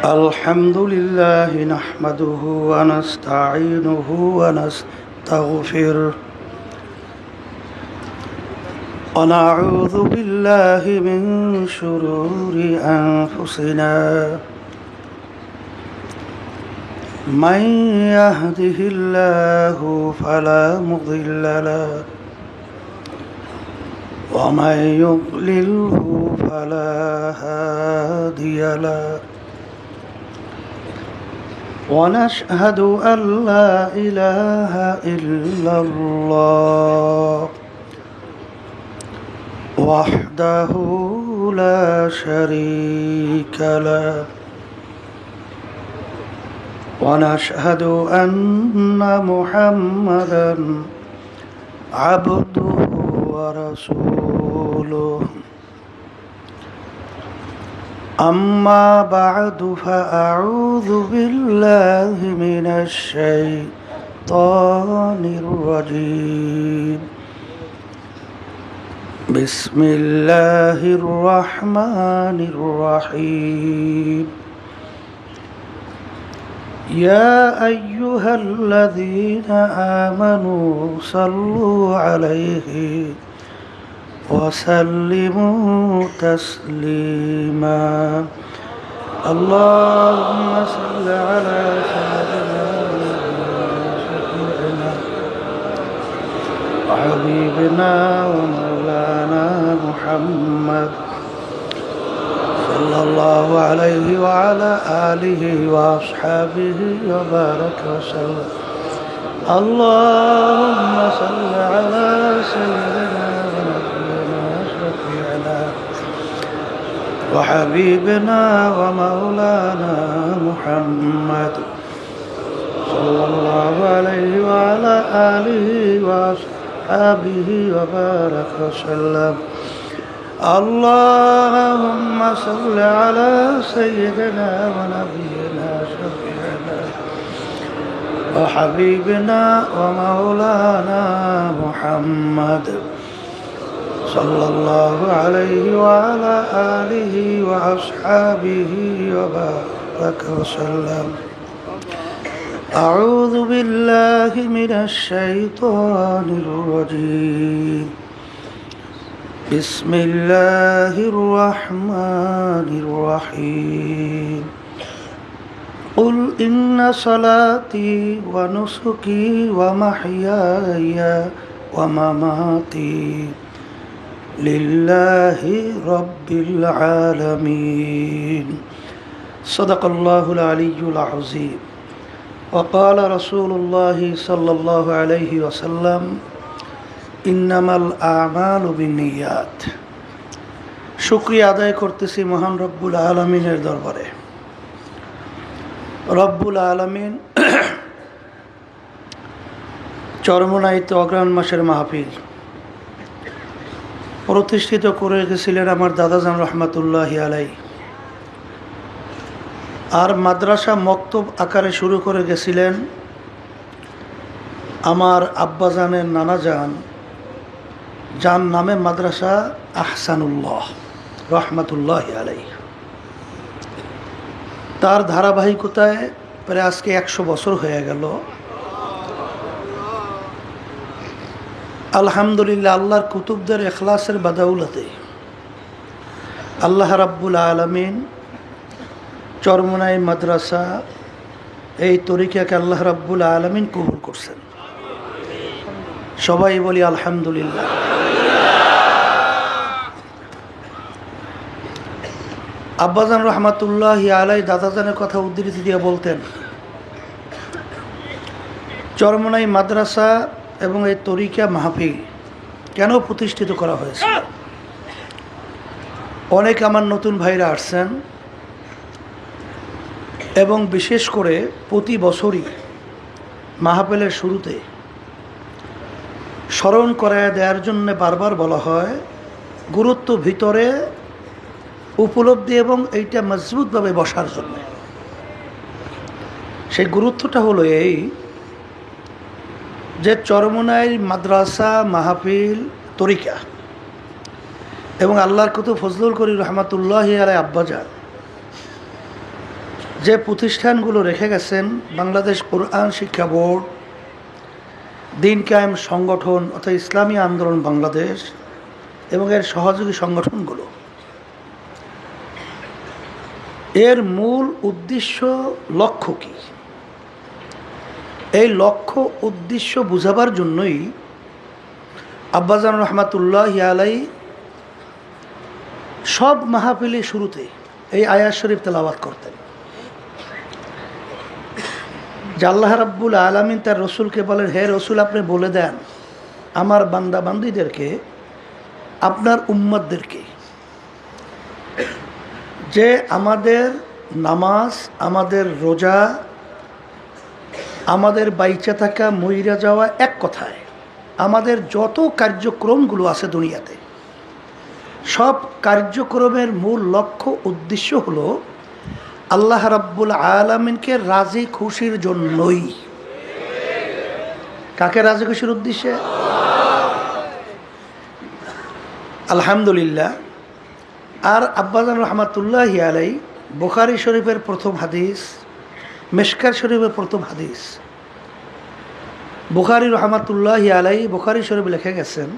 الحمد لله نحمده ونستعينه ونستغفره ونعوذ بالله من شرور أنفسنا من يهده الله فلا مضل له ومن يضلله فلا هادي له ونشهد أن لا إله إلا الله وحده لا شريك له ونشهد أن محمدا عبده ورسوله أما بعد فأعوذ بالله من الشيطان الرجيم بسم الله الرحمن الرحيم يا أيها الذين آمنوا صلوا عليه وسلموا تسليما اللهم صل على سيدنا شفيعنا وحبيبنا ومولانا محمد صلى الله عليه وعلى آله وأصحابه وبارك وسلم اللهم صل على سيدنا وحبيبنا ومولانا محمد صلى الله عليه وعلى آله وأصحابه وبارك وسلم اللهم صل على سيدنا ونبينا شفيعنا وحبيبنا ومولانا محمد صلى الله عليه وعلى آله وأصحابه وبارك وسلم أعوذ بالله من الشيطان الرجيم بسم الله الرحمن الرحيم قل إن صلاتي ونسكي ومحياي ومماتي لله رب العالمين صدق الله العلي العظيم وقال رسول الله صلى الله عليه وسلم إنما الأعمال بالنيات শুকরিয়া আদায় করতেছি মহান রব্বুল আলামিনের দরবারে। রব্বুল আলামিন চরমোনাইতে অগ্রহায়ণ মাসের মাহফিল প্রতিষ্ঠিত করে রেখেছিলেন আমার দাদাজান রহমতুল্লাহি আলাইহি, আর মাদ্রাসা মক্তব আকারে শুরু করে গেছিলেন আমার আব্বাজানের নানাজান, যার নামে মাদ্রাসা আহসানুল্লাহ রহমতুল্লাহি আলাইহি। তার ধারাবাহিকতায় প্রায় আজকে 100 বছর হয়ে গেল। আলহামদুলিল্লাহ, আল্লাহর কুতুবদের এখলাসের বাদাউলতে আল্লাহ রাব্বুল আলামিন চরমোনাই মাদ্রাসা এই তরিকাকে আল্লাহ রাব্বুল আলামিন কবুল করছেন। সবাই বলি আলহামদুলিল্লাহ। আব্বাজান রহমতুল্লাহি আলাইহি দাদাজানের কথা উদ্ধৃতি দিয়ে বলতেন, চরমোনাই মাদ্রাসা এবং এই তরিকা মাহফিল কেন প্রতিষ্ঠিত করা হয়েছে। অনেক আমার নতুন ভাইরা আসছেন এবং বিশেষ করে প্রতি বছরই মাহফিলের শুরুতে স্মরণ করায় দেওয়ার জন্য বারবার বলা হয় গুরুত্ব ভিতরে উপলব্ধি এবং এইটা মজবুতভাবে বসার জন্য। সেই গুরুত্বটা হলো এই যে চরমোনাই মাদ্রাসা মাহফিল তরিকা এবং আল্লাহর কুতুব ফজলুল করিম রহমতুল্লাহি আলাইহি আব্বাজান যে প্রতিষ্ঠানগুলো রেখে গেছেন বাংলাদেশ কোরআন শিক্ষা বোর্ড, দিন কায়েম সংগঠন অর্থাৎ ইসলামী আন্দোলন বাংলাদেশ এবং এর সহযোগী সংগঠনগুলো, এর মূল উদ্দেশ্য লক্ষ্য কী, এই লক্ষ্য উদ্দেশ্য বুঝাবার জন্যই আব্বাজান রহমাতুল্লাহ আলাই সব মাহফিলের শুরুতে এই আয়াত শরীফ তেলাওয়াত করতেন যে আল্লাহ রাব্বুল আলামিন তার রসুলকে বলেন, হে রসুল আপনি বলে দেন আমার বান্দা বান্দীদেরকে, আপনার উম্মতদেরকে, যে আমাদের নামাজ, আমাদের রোজা, আমাদের বাইচা থাকা, মইরা যাওয়া, এক কথায় আমাদের যত কার্যক্রমগুলো আছে দুনিয়াতে, সব কার্যক্রমের মূল লক্ষ্য উদ্দেশ্য হলো আল্লাহ রাব্বুল আলামিনকে রাজি খুশির জন্যই। কাকে রাজি খুশির উদ্দেশ্যে? আলহামদুলিল্লাহ। আর আব্বাজান রহমাতুল্লাহি আলাই বুখারী শরীফের প্রথম হাদিস, মিশকাত শরীফের প্রথম হাদিস, বুখারী রহমাতুল্লাহি আলাই বুখারী শরীফ লিখে গেছেন,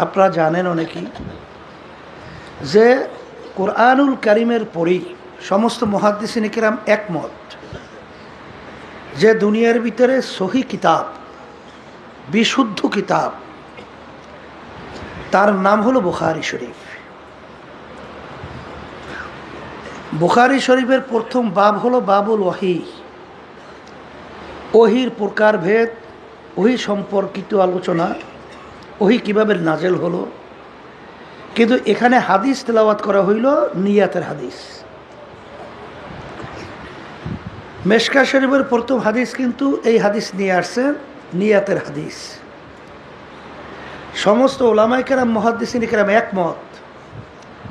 আপনারা জানেন অনেকেই, যে কোরআনুল কারীমের পরেই সমস্ত মুহাদ্দিসিন কিরাম একমত যে দুনিয়ার ভিতরে সহি কিতাব, বিশুদ্ধ কিতাব, তার নাম হলো বুখারী শরীফ। বুখারী শরীফের প্রথম বাব হলো বাবুল ওয়াহি, ওহির প্রকারভেদ, ওহি সম্পর্কিত আলোচনা, ওহি কিভাবে নাজেল হলো। কিন্তু এখানে হাদিস তেলাওয়াত করা হইল নিয়াতের হাদিস। মিশকাত শরীফের প্রথম হাদিস কিন্তু এই হাদিস নিয়ে আসছেন নিয়াতের হাদিস। সমস্ত ওলামায়ে কেরাম, মুহাদ্দিসিন কেরাম একমত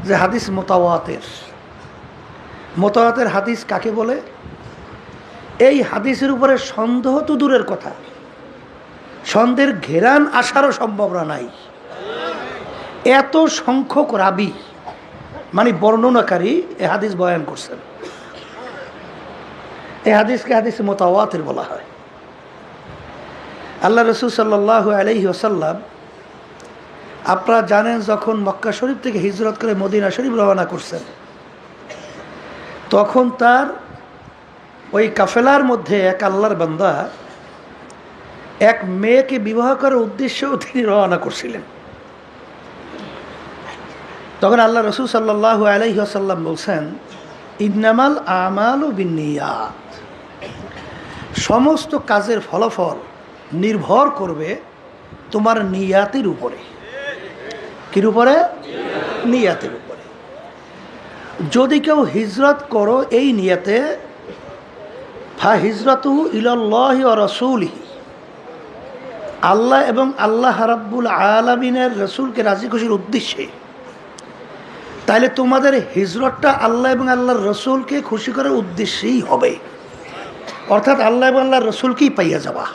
যে হাদিস মুতাওয়াতির। মুতাওয়াতির হাদিস কাকে বলে? এই হাদিসের উপরে সন্দেহ তো দূরের কথা, সন্দেহের ঘেরান আসারও সম্ভাবনা নাই। এত সংখ্যক রাবি মানে বর্ণনাকারী এ হাদিস বয়ান করছেন। এই হাদিসকে হাদিস মুতাওয়াতির বলা হয়। আল্লাহ রসুল সাল্লাল্লাহু আলাইহি ওয়াসাল্লাম, আপনারা জানেন, যখন মক্কা শরীফ থেকে হিজরত করে মদিনা শরীফ রওনা করছেন, তখন তার ওই কাফেলার মধ্যে এক আল্লাহর বান্দা এক মেয়েকে বিবাহ করার উদ্দেশ্যেও তিনি রওনা করছিলেন। তখন আল্লাহ রসুল সাল্লাল্লাহু আলাইহি ওয়াসাল্লাম বলছেন, ইন্নামাল আমালু বিন্নিয়াত, সমস্ত কাজের ফলাফল নির্ভর করবে তোমার নিয়াতের উপরে। কির উপরে? নিয়াতের উপরে। যদি কেউ হিজরত করো এই নিয়াতে, ফা হিজরতুহু ইলাল্লাহি ওয়া রাসূলিহি, আল্লাহ এবং আল্লাহ রাব্বুল আলামিনের রসুলকে রাজি খুশির উদ্দেশ্যে, তাহলে তোমাদের হিজরতটা আল্লাহ এবং আল্লাহর রসুলকে খুশি করার উদ্দেশ্যেই হবে। অর্থাৎ আল্লাহ এবং আল্লাহর রসুলকেই পাইয়া যাবা।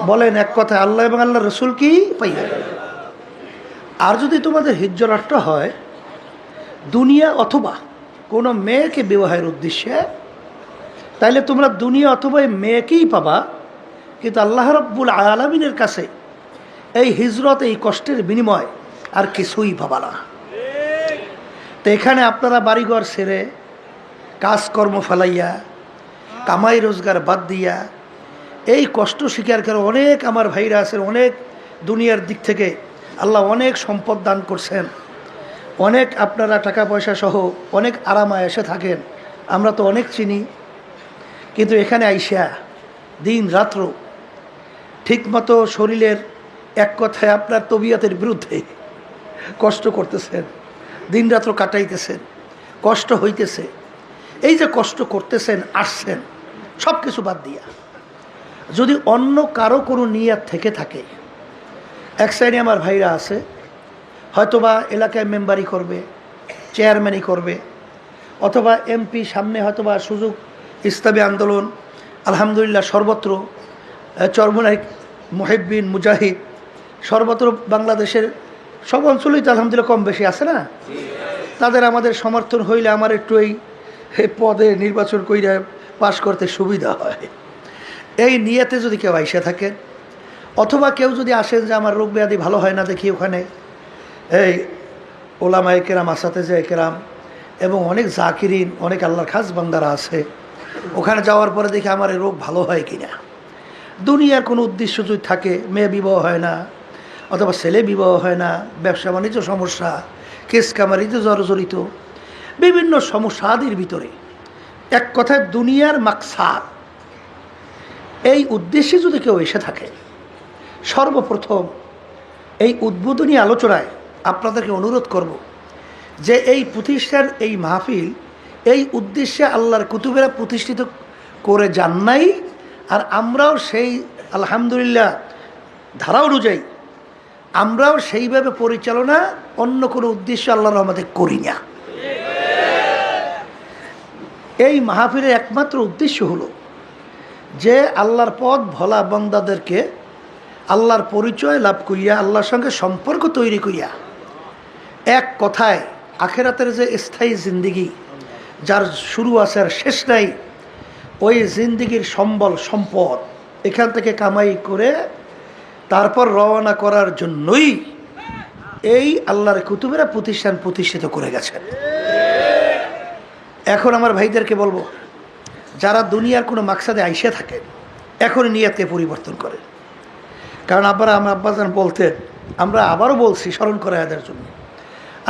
বলেন এক কথায়, আল্লাহ এবং আল্লাহর রসুলকেই পাইয়া যাবা। আর যদি তোমাদের হিজরতটা হয় দুনিয়া অথবা কোনো মেয়েকে বিবাহের উদ্দেশ্যে, তাইলে তোমরা দুনিয়া অথবা এই মেয়েকেই পাবা, কিন্তু আল্লাহ রাব্বুল আলামিনের কাছে এই হিজরত, এই কষ্টের বিনিময় আর কিছুই পাবা না। তো এখানে আপনারা বাড়িঘর ছেড়ে, কাজকর্ম ফেলাইয়া, কামাই রোজগার বাদ দিয়া এই কষ্ট স্বীকার করে অনেক আমার ভাইরা আছেন, অনেক দুনিয়ার দিক থেকে আল্লাহ অনেক সম্পদ দান করছেন, অনেক আপনারা টাকা পয়সা সহ অনেক আরামায় এসে থাকেন, আমরা তো অনেক চিনি। কিন্তু এখানে আইসা দিন রাত্র ঠিকমতো শরীরের, এক কথায় আপনার তবিয়তের বিরুদ্ধে কষ্ট করতেছেন, দিন রাত্র কাটাইতেছেন, কষ্ট হইতেছে। এই যে কষ্ট করতেছেন, আসছেন সব কিছু বাদ দিয়া, যদি অন্য কারো কোনো নিয়াত থেকে থাকে, এক সাইডে আমার ভাইরা আছে, হয়তোবা এলাকায় মেম্বারি করবে, চেয়ারম্যানই করবে, অথবা এমপি, সামনে হয়তোবা সুযোগ ইসলামী আন্দোলন, আলহামদুলিল্লাহ সর্বত্র চরমনাই মুহিব্বিন মুজাহিদ, সর্বত্র বাংলাদেশের সব অঞ্চলেই তো আলহামদুলিল্লাহ কম বেশি আছে না? তাদের আমাদের সমর্থন হইলে আমার একটু এই এই পদে নির্বাচন কইরা পাশ করতে সুবিধা হয়। এই নিয়তে যদি কেউ আইসা থাকেন, অথবা কেউ যদি আসেন যে আমার রোগ ব্যাধি ভালো হয় না দেখি ওখানে এই ওলামায়ে কেরাম, আসাতেজে কেরাম এবং অনেক জাকিরিন, অনেক আল্লাহর খাস বান্দারা আছে, ওখানে যাওয়ার পরে দেখি আমার এই রোগ ভালো হয় কিনা। দুনিয়ার কোনো উদ্দেশ্য যদি থাকে, মেয়ে বিবাহ হয় না, অথবা ছেলে বিবাহ হয় না, ব্যবসা বাণিজ্য সমস্যা, কেস কামারিতে জর্জরিত, বিভিন্ন সমস্যাদির ভিতরে এক কথায় দুনিয়ার মাকসাদ, এই উদ্দেশ্যে যদি কেউ এসে থাকে, সর্বপ্রথম এই উদ্বোধনী আলোচনায় আপনাদেরকে অনুরোধ করব যে এই প্রতিষ্ঠার এই মাহফিল এই উদ্দেশ্যে আল্লাহর কুতুবেরা প্রতিষ্ঠিত করে যান নাই, আর আমরাও সেই আলহামদুলিল্লাহ ধারা অনুযায়ী আমরাও সেইভাবে পরিচালনা অন্য কোনো উদ্দেশ্য আল্লাহর রহমতে করি না। এই মাহফিলের একমাত্র উদ্দেশ্য হলো যে আল্লাহর পথ ভোলা বান্দাদেরকে আল্লাহর পরিচয় লাভ করিয়া, আল্লাহর সঙ্গে সম্পর্ক তৈরি করিয়া, এক কথায় আখেরাতের যে স্থায়ী জিন্দিগি যার শুরু আছে আর শেষ নাই, ওই জিন্দিগির সম্বল সম্পদ এখান থেকে কামাই করে তারপর রওনা করার জন্যই এই আল্লাহর কুতুবেরা প্রতিষ্ঠিত করে গেছেন। এখন আমার ভাইদেরকে বলবো, যারা দুনিয়ার কোনো মাকসাদে আইসে থাকে এখন নিয়তকে পরিবর্তন করে। কারণ আমার আব্বাজান বলতেন, আমরা আবারও বলছি স্মরণ করা এদের জন্য,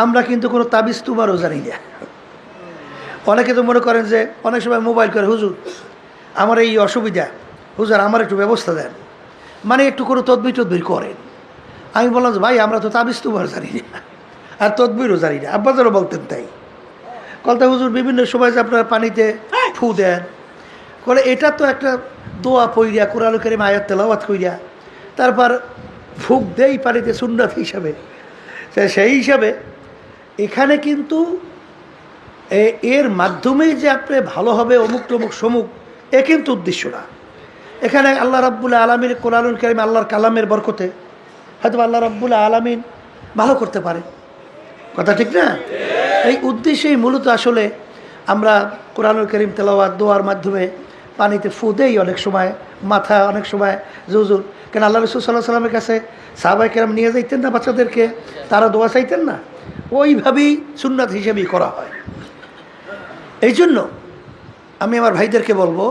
আমরা কিন্তু কোনো তাবিজ তুমারও জানি না। অনেকে তো মনে করেন যে অনেক সময় মোবাইল করে, হুজুর আমার এই অসুবিধা, হুজুর আমার একটু ব্যবস্থা দেন, মানে একটু কোনো তদবির করেন। আমি বললাম যে ভাই আমরা তো তাবিজ তুমার জানি না আর তদবিরও জানি না। আব্বাজানও বলতেন তাই, কলতা হুজুর বিভিন্ন সময় যে আপনারা পানিতে ফু দেন, বলে এটা তো একটা দোয়া পইরা কোরআন কারীম আয়াত তেলাওয়াত কইরা তারপর ফুক দেই পানিতে সুন্নাত হিসাবে। সেই হিসাবে এখানে কিন্তু এর মাধ্যমেই যে আপনি ভালো হবে অমুক টমুক সমুক, এ কিন্তু উদ্দেশ্য না। এখানে আল্লাহ রাব্বুল আলামিন কোরআনুল কারীম আল্লাহর কালামের বরকতে হয়তো আল্লাহ রাব্বুল আলামিন ভালো করতে পারে, কথা ঠিক না? এই উদ্দেশ্যেই মূলত আসলে আমরা কোরআনুল কারীম তেলাওয়াত দোয়ার মাধ্যমে পানিতে ফু দেই, অনেক সময় মাথা, অনেক সময় জুজুর। কেন আল্লাহ রাসূল সাল্লাল্লাহু আলাইহি সাল্লামের কাছে সাহাবায়ে কেরাম নিয়ে যাইতেন না বাচ্চাদেরকে, তারা দোয়া চাইতেন না, ওইভাবেই সুন্নাত হিসেবেই করা হয়। এই জন্য আমি আমার ভাইদেরকে বলবো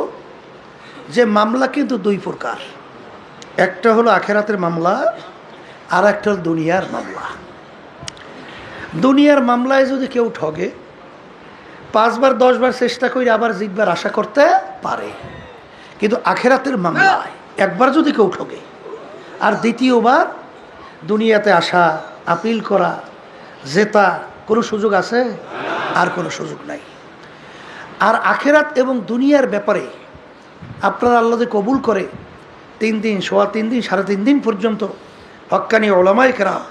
যে মামলা কিন্তু দুই প্রকার, একটা হলো আখেরাতের মামলা, আর একটা হলো দুনিয়ার মামলা। দুনিয়ার মামলায় যদি কেউ ঠগে 5 বার 10 বার চেষ্টা করে আবার জিতবার আশা করতে পারে, কিন্তু আখেরাতের মামলায় একবার যদি কেউ ঠগে আর দ্বিতীয়বার দুনিয়াতে আসা, আপিল করা, জেতা কোনো সুযোগ আছে? আর কোনো সুযোগ নাই। আর আখেরাত এবং দুনিয়ার ব্যাপারে আপনারা আল্লাহ যে কবুল করে 3 দিন, সোয়া 3 দিন, 3.5 দিন পর্যন্ত হক্কানি উলামায়ে কেরাম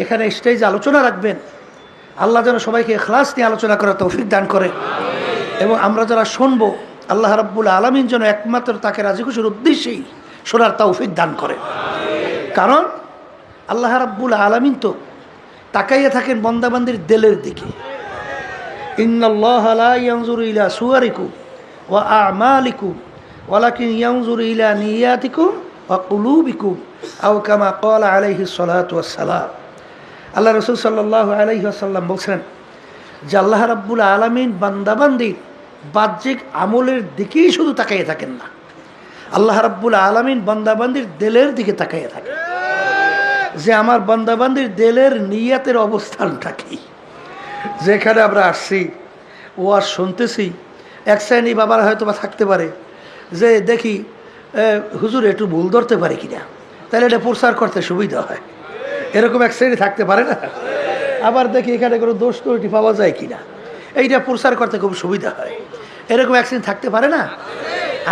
এখানে স্টেজে আলোচনা রাখবেন। আল্লাহ যেন সবাইকে ইখলাস নিয়ে আলোচনা করার তৌফিক দান করে, এবং আমরা যারা শুনবো আল্লাহ রাব্বুল আলামিন যেন একমাত্র তাকে রাজি খুশির উদ্দেশ্যেই শোনার তৌফিক দান করে। কারণ আল্লাহ রাব্বুল আলামিন তো তাকাইয়া থাকেন বান্দাবান্দির দিলের দিকে। ইন্নাল্লাহা লা ইয়ানজুরু ইলা সুওয়ারিকুম ওয়া আ'মালিকুম ওয়ালাকিন ইয়ানজুরু ইলা নিয়াতিকুম ওয়া কুলুবিকুম আও কামা ক্বালা আলাইহিস সালাতু ওয়াস সালাম। আল্লাহ রাসূল সাল্লাল্লাহু আলাইহি ওয়াসাল্লাম বলছেন যে আল্লাহ রাব্বুল আলামিন বান্দাবান্দির বাহ্যিক আমলের দিকেই শুধু তাকাইয়ে থাকেন না, আল্লাহ রাব্বুল আলামিন বান্দাবান্দির দিলের দিকে তাকাইয়ে থাকেন, যে আমার বান্দাবান্দির দিলের নিয়তের অবস্থানটা কি। যেখানে আমরা আসছি ওয়াজ শুনতেছি, এক শ্রেণী বাবার হয়তো বা থাকতে পারে যে দেখি হুজুর একটু ভুল ধরতে পারে কিনা, তাহলে এটা প্রচার করতে সুবিধা হয়, এরকম এক শ্রেণী থাকতে পারে না? আবার দেখি এখানে কোনো দোষ ত্রুটি পাওয়া যায় কিনা, এইটা প্রচার করতে খুব সুবিধা হয়, এরকম এক শ্রেণী থাকতে পারে না?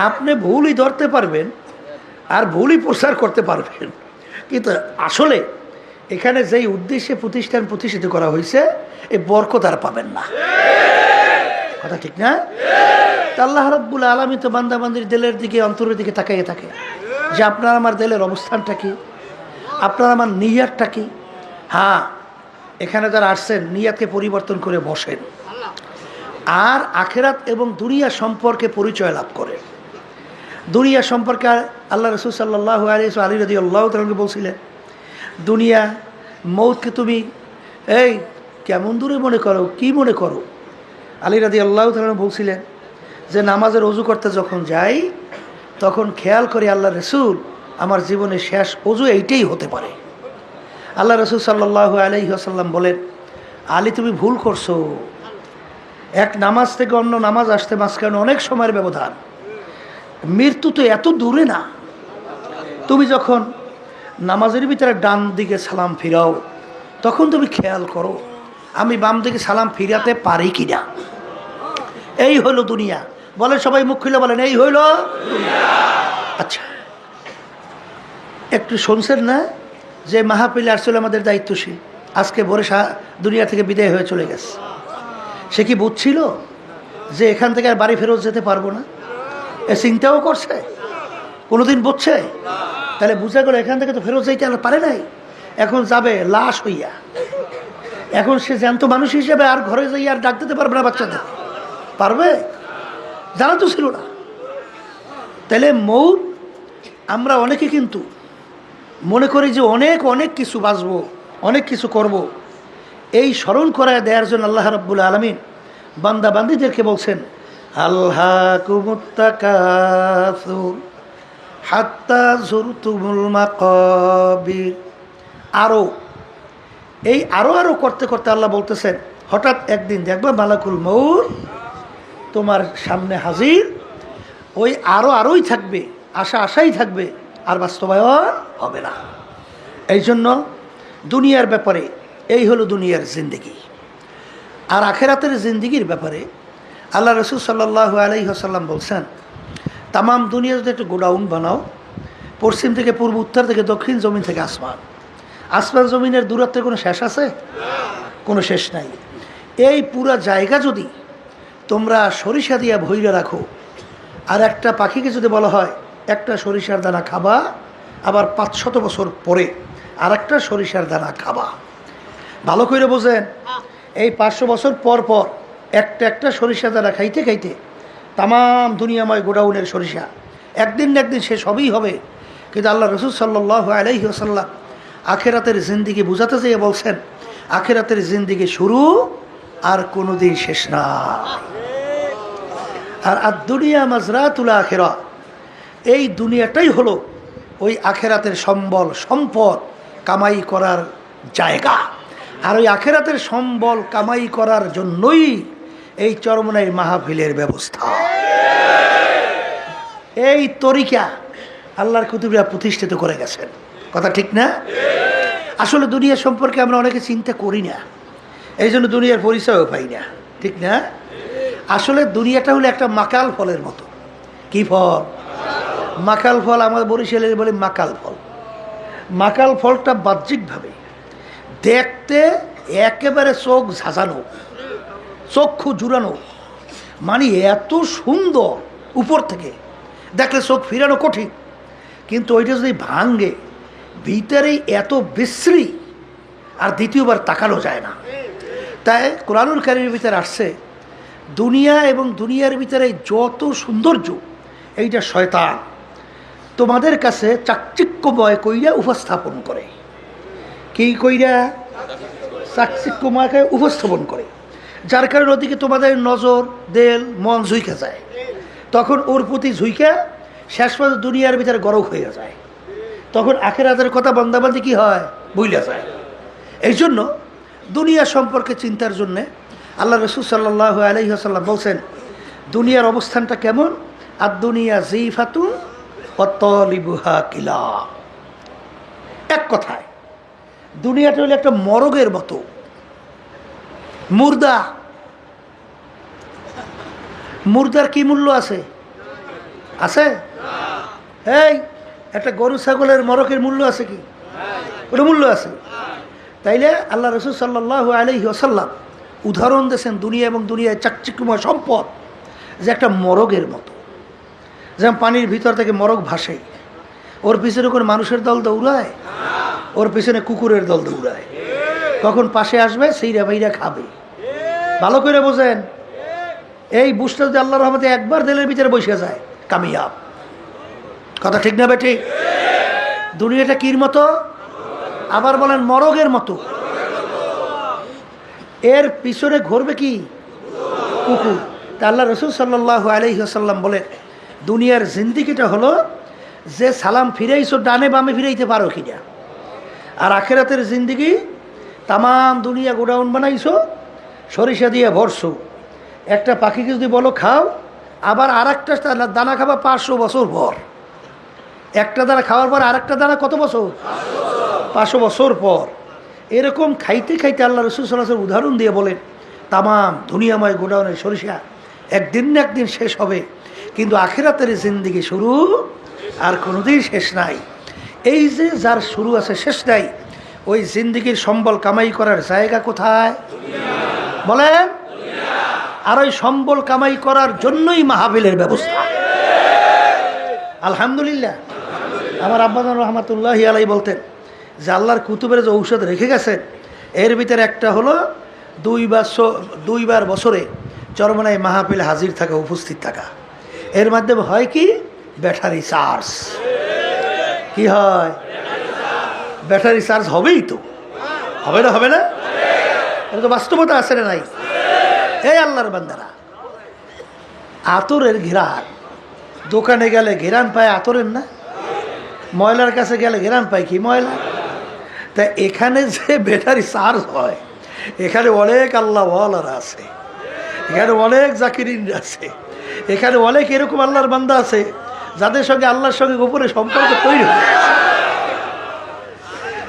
আপনি ভুলই ধরতে পারবেন আর ভুলই প্রচার করতে পারবেন, কিন্তু আসলে এখানে যেই উদ্দেশ্যে প্রতিষ্ঠিত করা হয়েছে এই বরকত আর পাবেন না, কথা ঠিক না? তা আল্লাহ রাব্বুল আলামিন তো বান্দাবান্দির দিলের দিকে, অন্তরের দিকে তাকাইয়ে থাকে যে আপনার আমার দিলের অবস্থানটা কি, আপনার আমার নিয়াতটা কি। হ্যাঁ, এখানে যারা আসছেন নিয়াতকে পরিবর্তন করে বসেন। আর আখেরাত এবং দুনিয়া সম্পর্কে পরিচয় লাভ করে। দুনিয়া সম্পর্কে আল্লাহ রসুল সাল্লাল্লাহু আলাইহি আলী রাদিয়াল্লাহু তাআলাকে বলছিলেন, দুনিয়া মৌতকে তুমি এই কেমন দূরে মনে করো, কি মনে করো? আলী রাদিয়াল্লাহু তাআলা বলছিলেন যে নামাজের ওযু করতে যখন যাই তখন খেয়াল করি আল্লাহ রসুল আমার জীবনের শেষ ওযু এইটাই হতে পারে। আল্লাহ রসুল সাল্লাল্লাহু আলাইহি ওয়াসাল্লাম বলেন, আলী তুমি ভুল করছো, এক নামাজ থেকে অন্য নামাজ আসতে মাঝখানে অনেক সময়ের ব্যবধান, মৃত্যু তো এত দূরে না। তুমি যখন নামাজের ভিতরে ডান দিকে সালাম ফিরাও তখন তুমি খেয়াল করো আমি বাম দিকে সালাম ফিরাতে পারি কিনা। এই হলো দুনিয়া। বলেন সবাই মুখ খুলে বলেন, এই হইল দুনিয়া। আচ্ছা, একটু শুনছেন না যে মাহফিলে আসছিল আমাদের দায়িত্বশীল, আজকে ভোরে দুনিয়া থেকে বিদায় হয়ে চলে গেছে। সে কি বুঝছিল যে এখান থেকে আর বাড়ি ফেরত যেতে পারবো না? এ চিন্তাও করছে? কোনোদিন বুঝছে? তাহলে বুঝা গেল এখান থেকে তো ফেরত যাইতে আর পারে নাই, এখন যাবে লাশ হইয়া। এখন সে জ্যান্ত মানুষ হিসেবে আর ঘরে যাই আর ডাক দিতে পারবে না বাচ্চাদের, পারবে? জানা তো ছিল না। তাহলে মৌত আমরা অনেকে কিন্তু মনে করি যে অনেক অনেক কিছু বাঁচবো, অনেক কিছু করব। এই স্মরণ করায় দেওয়ার জন্য আল্লাহ রাব্বুল আলামিন বান্দা বান্দীদেরকে বলছেন, আলহাকুমুত তাকাসুর হাত্তা যুরতুমুল মাকাবির। আরও এই আরও করতে করতে আল্লাহ বলতেছেন, হঠাৎ একদিন দেখবা মালাকুল মউত তোমার সামনে হাজির, ওই আরোই থাকবে, আশাই থাকবে, আর বাস্তবায়ন হবে না। এই জন্য দুনিয়ার ব্যাপারে এই হলো দুনিয়ার জিন্দেগি। আর আখেরাতের জিন্দেগির ব্যাপারে আল্লাহ রসুল সাল্লাল্লাহু আলাইহি ওয়াসাল্লাম বলছেন, তামাম দুনিয়া যদি একটা গোডাউন বানাও, পশ্চিম থেকে পূর্ব, উত্তর থেকে দক্ষিণ, জমিন থেকে আসমান, আসমান জমিনের দূরত্বের কোনো শেষ আছে? কোনো শেষ নাই। এই পুরা জায়গা যদি তোমরা সরিষা দিয়া ভইরা রাখো, আর একটা পাখিকে যদি বলা হয় একটা সরিষার দানা খাবা, আবার 500 বছর পরে আর একটা সরিষার দানা খাবা, ভালো করে বোঝেন, এই 500 বছর পর পর একটা সরিষার দানা খাইতে খাইতে তামাম দুনিয়াময় গোডাউনের সরিষা একদিন না একদিন শেষ হবেই হবে। কিন্তু আল্লাহ রসুল সাল্লাল্লাহু আলাইহি ওয়াসাল্লাম আখেরাতের জিন্দিগি বুঝাতে যেয়ে বলছেন, আখেরাতের জিন্দিগি শুরু আর কোনোদিন শেষ না। আর দুনিয়া মাজরাতুল আখিরা, এই দুনিয়াটাই হলো ওই আখেরাতের সম্পদ কামাই করার জায়গা। আর ওই আখেরাতের সম্বল কামাই করার জন্যই এই চরমনাই মাহফিলের ব্যবস্থা। এই তরিকা আল্লাহর কুতুবরা প্রতিষ্ঠিত করে গেছেন, কথা ঠিক না? আসলে দুনিয়া সম্পর্কে আমরা অনেকে চিন্তা করি না, এই জন্য দুনিয়ার পরিচয়ও পাই না, ঠিক না? আসলে দুনিয়াটা হলো একটা মাকাল ফলের মতো। কি ফল? মাকাল ফল। আমাদের বরিশালের বলে মাকাল ফল। মাকাল ফলটা বাহ্যিকভাবে দেখতে একেবারে চোখ ঝাঁঝানো, চক্ষু জুড়ানো, মানে এত সুন্দর, উপর থেকে দেখলে চোখ ফিরানো কঠিন, কিন্তু ওইটা যদি ভাঙে ভিতরেই এত বিশ্রী, আর দ্বিতীয়বার তাকানো যায় না। তাই কোরআনুল কারীমের ভিতরে আসছে, দুনিয়া এবং দুনিয়ার ভিতরে যত সৌন্দর্য এইটা শয়তান তোমাদের কাছে চাকচিক্যময় কইরা উপস্থাপন করে। কি কইরা? চাকচিক্যময় উপস্থাপন করে, যার কারণে ওদিকে তোমাদের নজর, দেল, মন ঝুঁকে যায়। তখন ওর প্রতি ঝুঁকে শেষ পর্যন্ত দুনিয়ার ভিতরে গরক হয়ে যায়। তখন আখিরাতের কথা বান্দাবান্দি কি হয়? ভুলে যায়। এই জন্য দুনিয়া সম্পর্কে চিন্তার জন্যে আল্লাহ রসুল সাল্লাল্লাহু আলাইহি ওয়াসাল্লাম বলছেন, দুনিয়ার অবস্থানটা কেমন? আর দুনিয়া জিফাতুন ওয়া তালিবুহা কিলাব। এক কথায় দুনিয়াটা হলো একটা মরগের মতো, মুর্দা। মুর্দার কি মূল্য আছে? আছে? এই একটা গরু ছাগলের মরকের মূল্য আছে কি? ওটা মূল্য আছে। তাইলে আল্লাহ রসুল সাল্লাল্লাহু আলাইহি ওয়াসাল্লাম উদাহরণ দিয়েছেন দুনিয়া এবং দুনিয়ায় চাকচিক্যময় সম্পদ যে একটা মরগের মতো। যেমন পানির ভিতর থেকে মরগ ভাসে, ওর পিছনে কোনো মানুষের দল দৌড়ায়? ওর পিছনে কুকুরের দল দৌড়ায়। কখন পাশে আসবে সেইরা বাইরা খাবে। ভালো করে বোঝেন, এই বুঝটা যদি আল্লাহর রহমতে একবার দিলের ভিতরে বসে যায়, কামিয়াব। কথা ঠিক না বেঠি? দুনিয়াটা কির মতো? আবার বলেন মরগের মতো। এর পিছনে ঘুরবে কি? কুকুর। তা আল্লাহ রসুল সাল্লাল্লাহু আলাইহি ওয়াসাল্লাম বলেন, দুনিয়ার জিন্দিগিটা হলো যে সালাম ফিরাইছো ডানে বামে ফিরাইতে পারো কিনা। আর আখেরাতের জিন্দিগি তামাম দুনিয়া গোডাউন বানাইছো, সরিষা দিয়ে ভরছো। একটা পাখিকে যদি বলো খাও, আবার আর একটা দানা খাবা 500 বছর পর। একটা দানা খাওয়ার পর আরেকটা দানা কত বছর? 500 বছর পর। এরকম খাইতে খাইতে আল্লাহ রসুল সাল্লাল্লাহু আলাইহি ওয়াসাল্লাম উদাহরণ দিয়ে বলেন, তামাম দুনিয়াময় গোডাউনের সরিষা একদিন না একদিন শেষ হবে, কিন্তু আখিরাতের জিন্দিগি শুরু আর কোনোদিন শেষ নাই। এই যে যার শুরু আছে শেষ নাই, ওই জিন্দিগির সম্বল কামাই করার জায়গা কোথায় বলেন? আর ওই সম্বল কামাই করার জন্যই মাহফিলের ব্যবস্থা। আলহামদুলিল্লাহ। আমার আব্বাজান রহমাতুল্লাহি আলাইহি বলতেন যে আল্লাহর কুতুবের যে ঔষধ রেখে গেছেন, এর ভিতরে একটা হলো দুইবার বছরে চরমনায় মাহফিলে হাজির থাকা, উপস্থিত থাকা। এর মাধ্যমে হয় কি? Battery charge. কি হয়? ব্যাটারি চার্জ হবেই তো, হবে না? হবে না? এটা তো বাস্তবতা আছে না নাই? এই আল্লাহর বান্দারা, আতরের ঘেরান, দোকানে গেলে ঘেরান পায় আতরের না? ময়লার কাছে গেলে ঘেরান পায় কি? ময়লা। তা এখানে যে ব্যাটারি চার্জ হয়, এখানে অনেক আল্লাহওয়ালারা আছে, এখানে অনেক জাকিরিন আছে, এখানে অনেক এরকম আল্লাহর বান্দা আছে যাদের সঙ্গে আল্লাহর সঙ্গে গোপনে সম্পর্ক তৈরি হয়ে গেছে।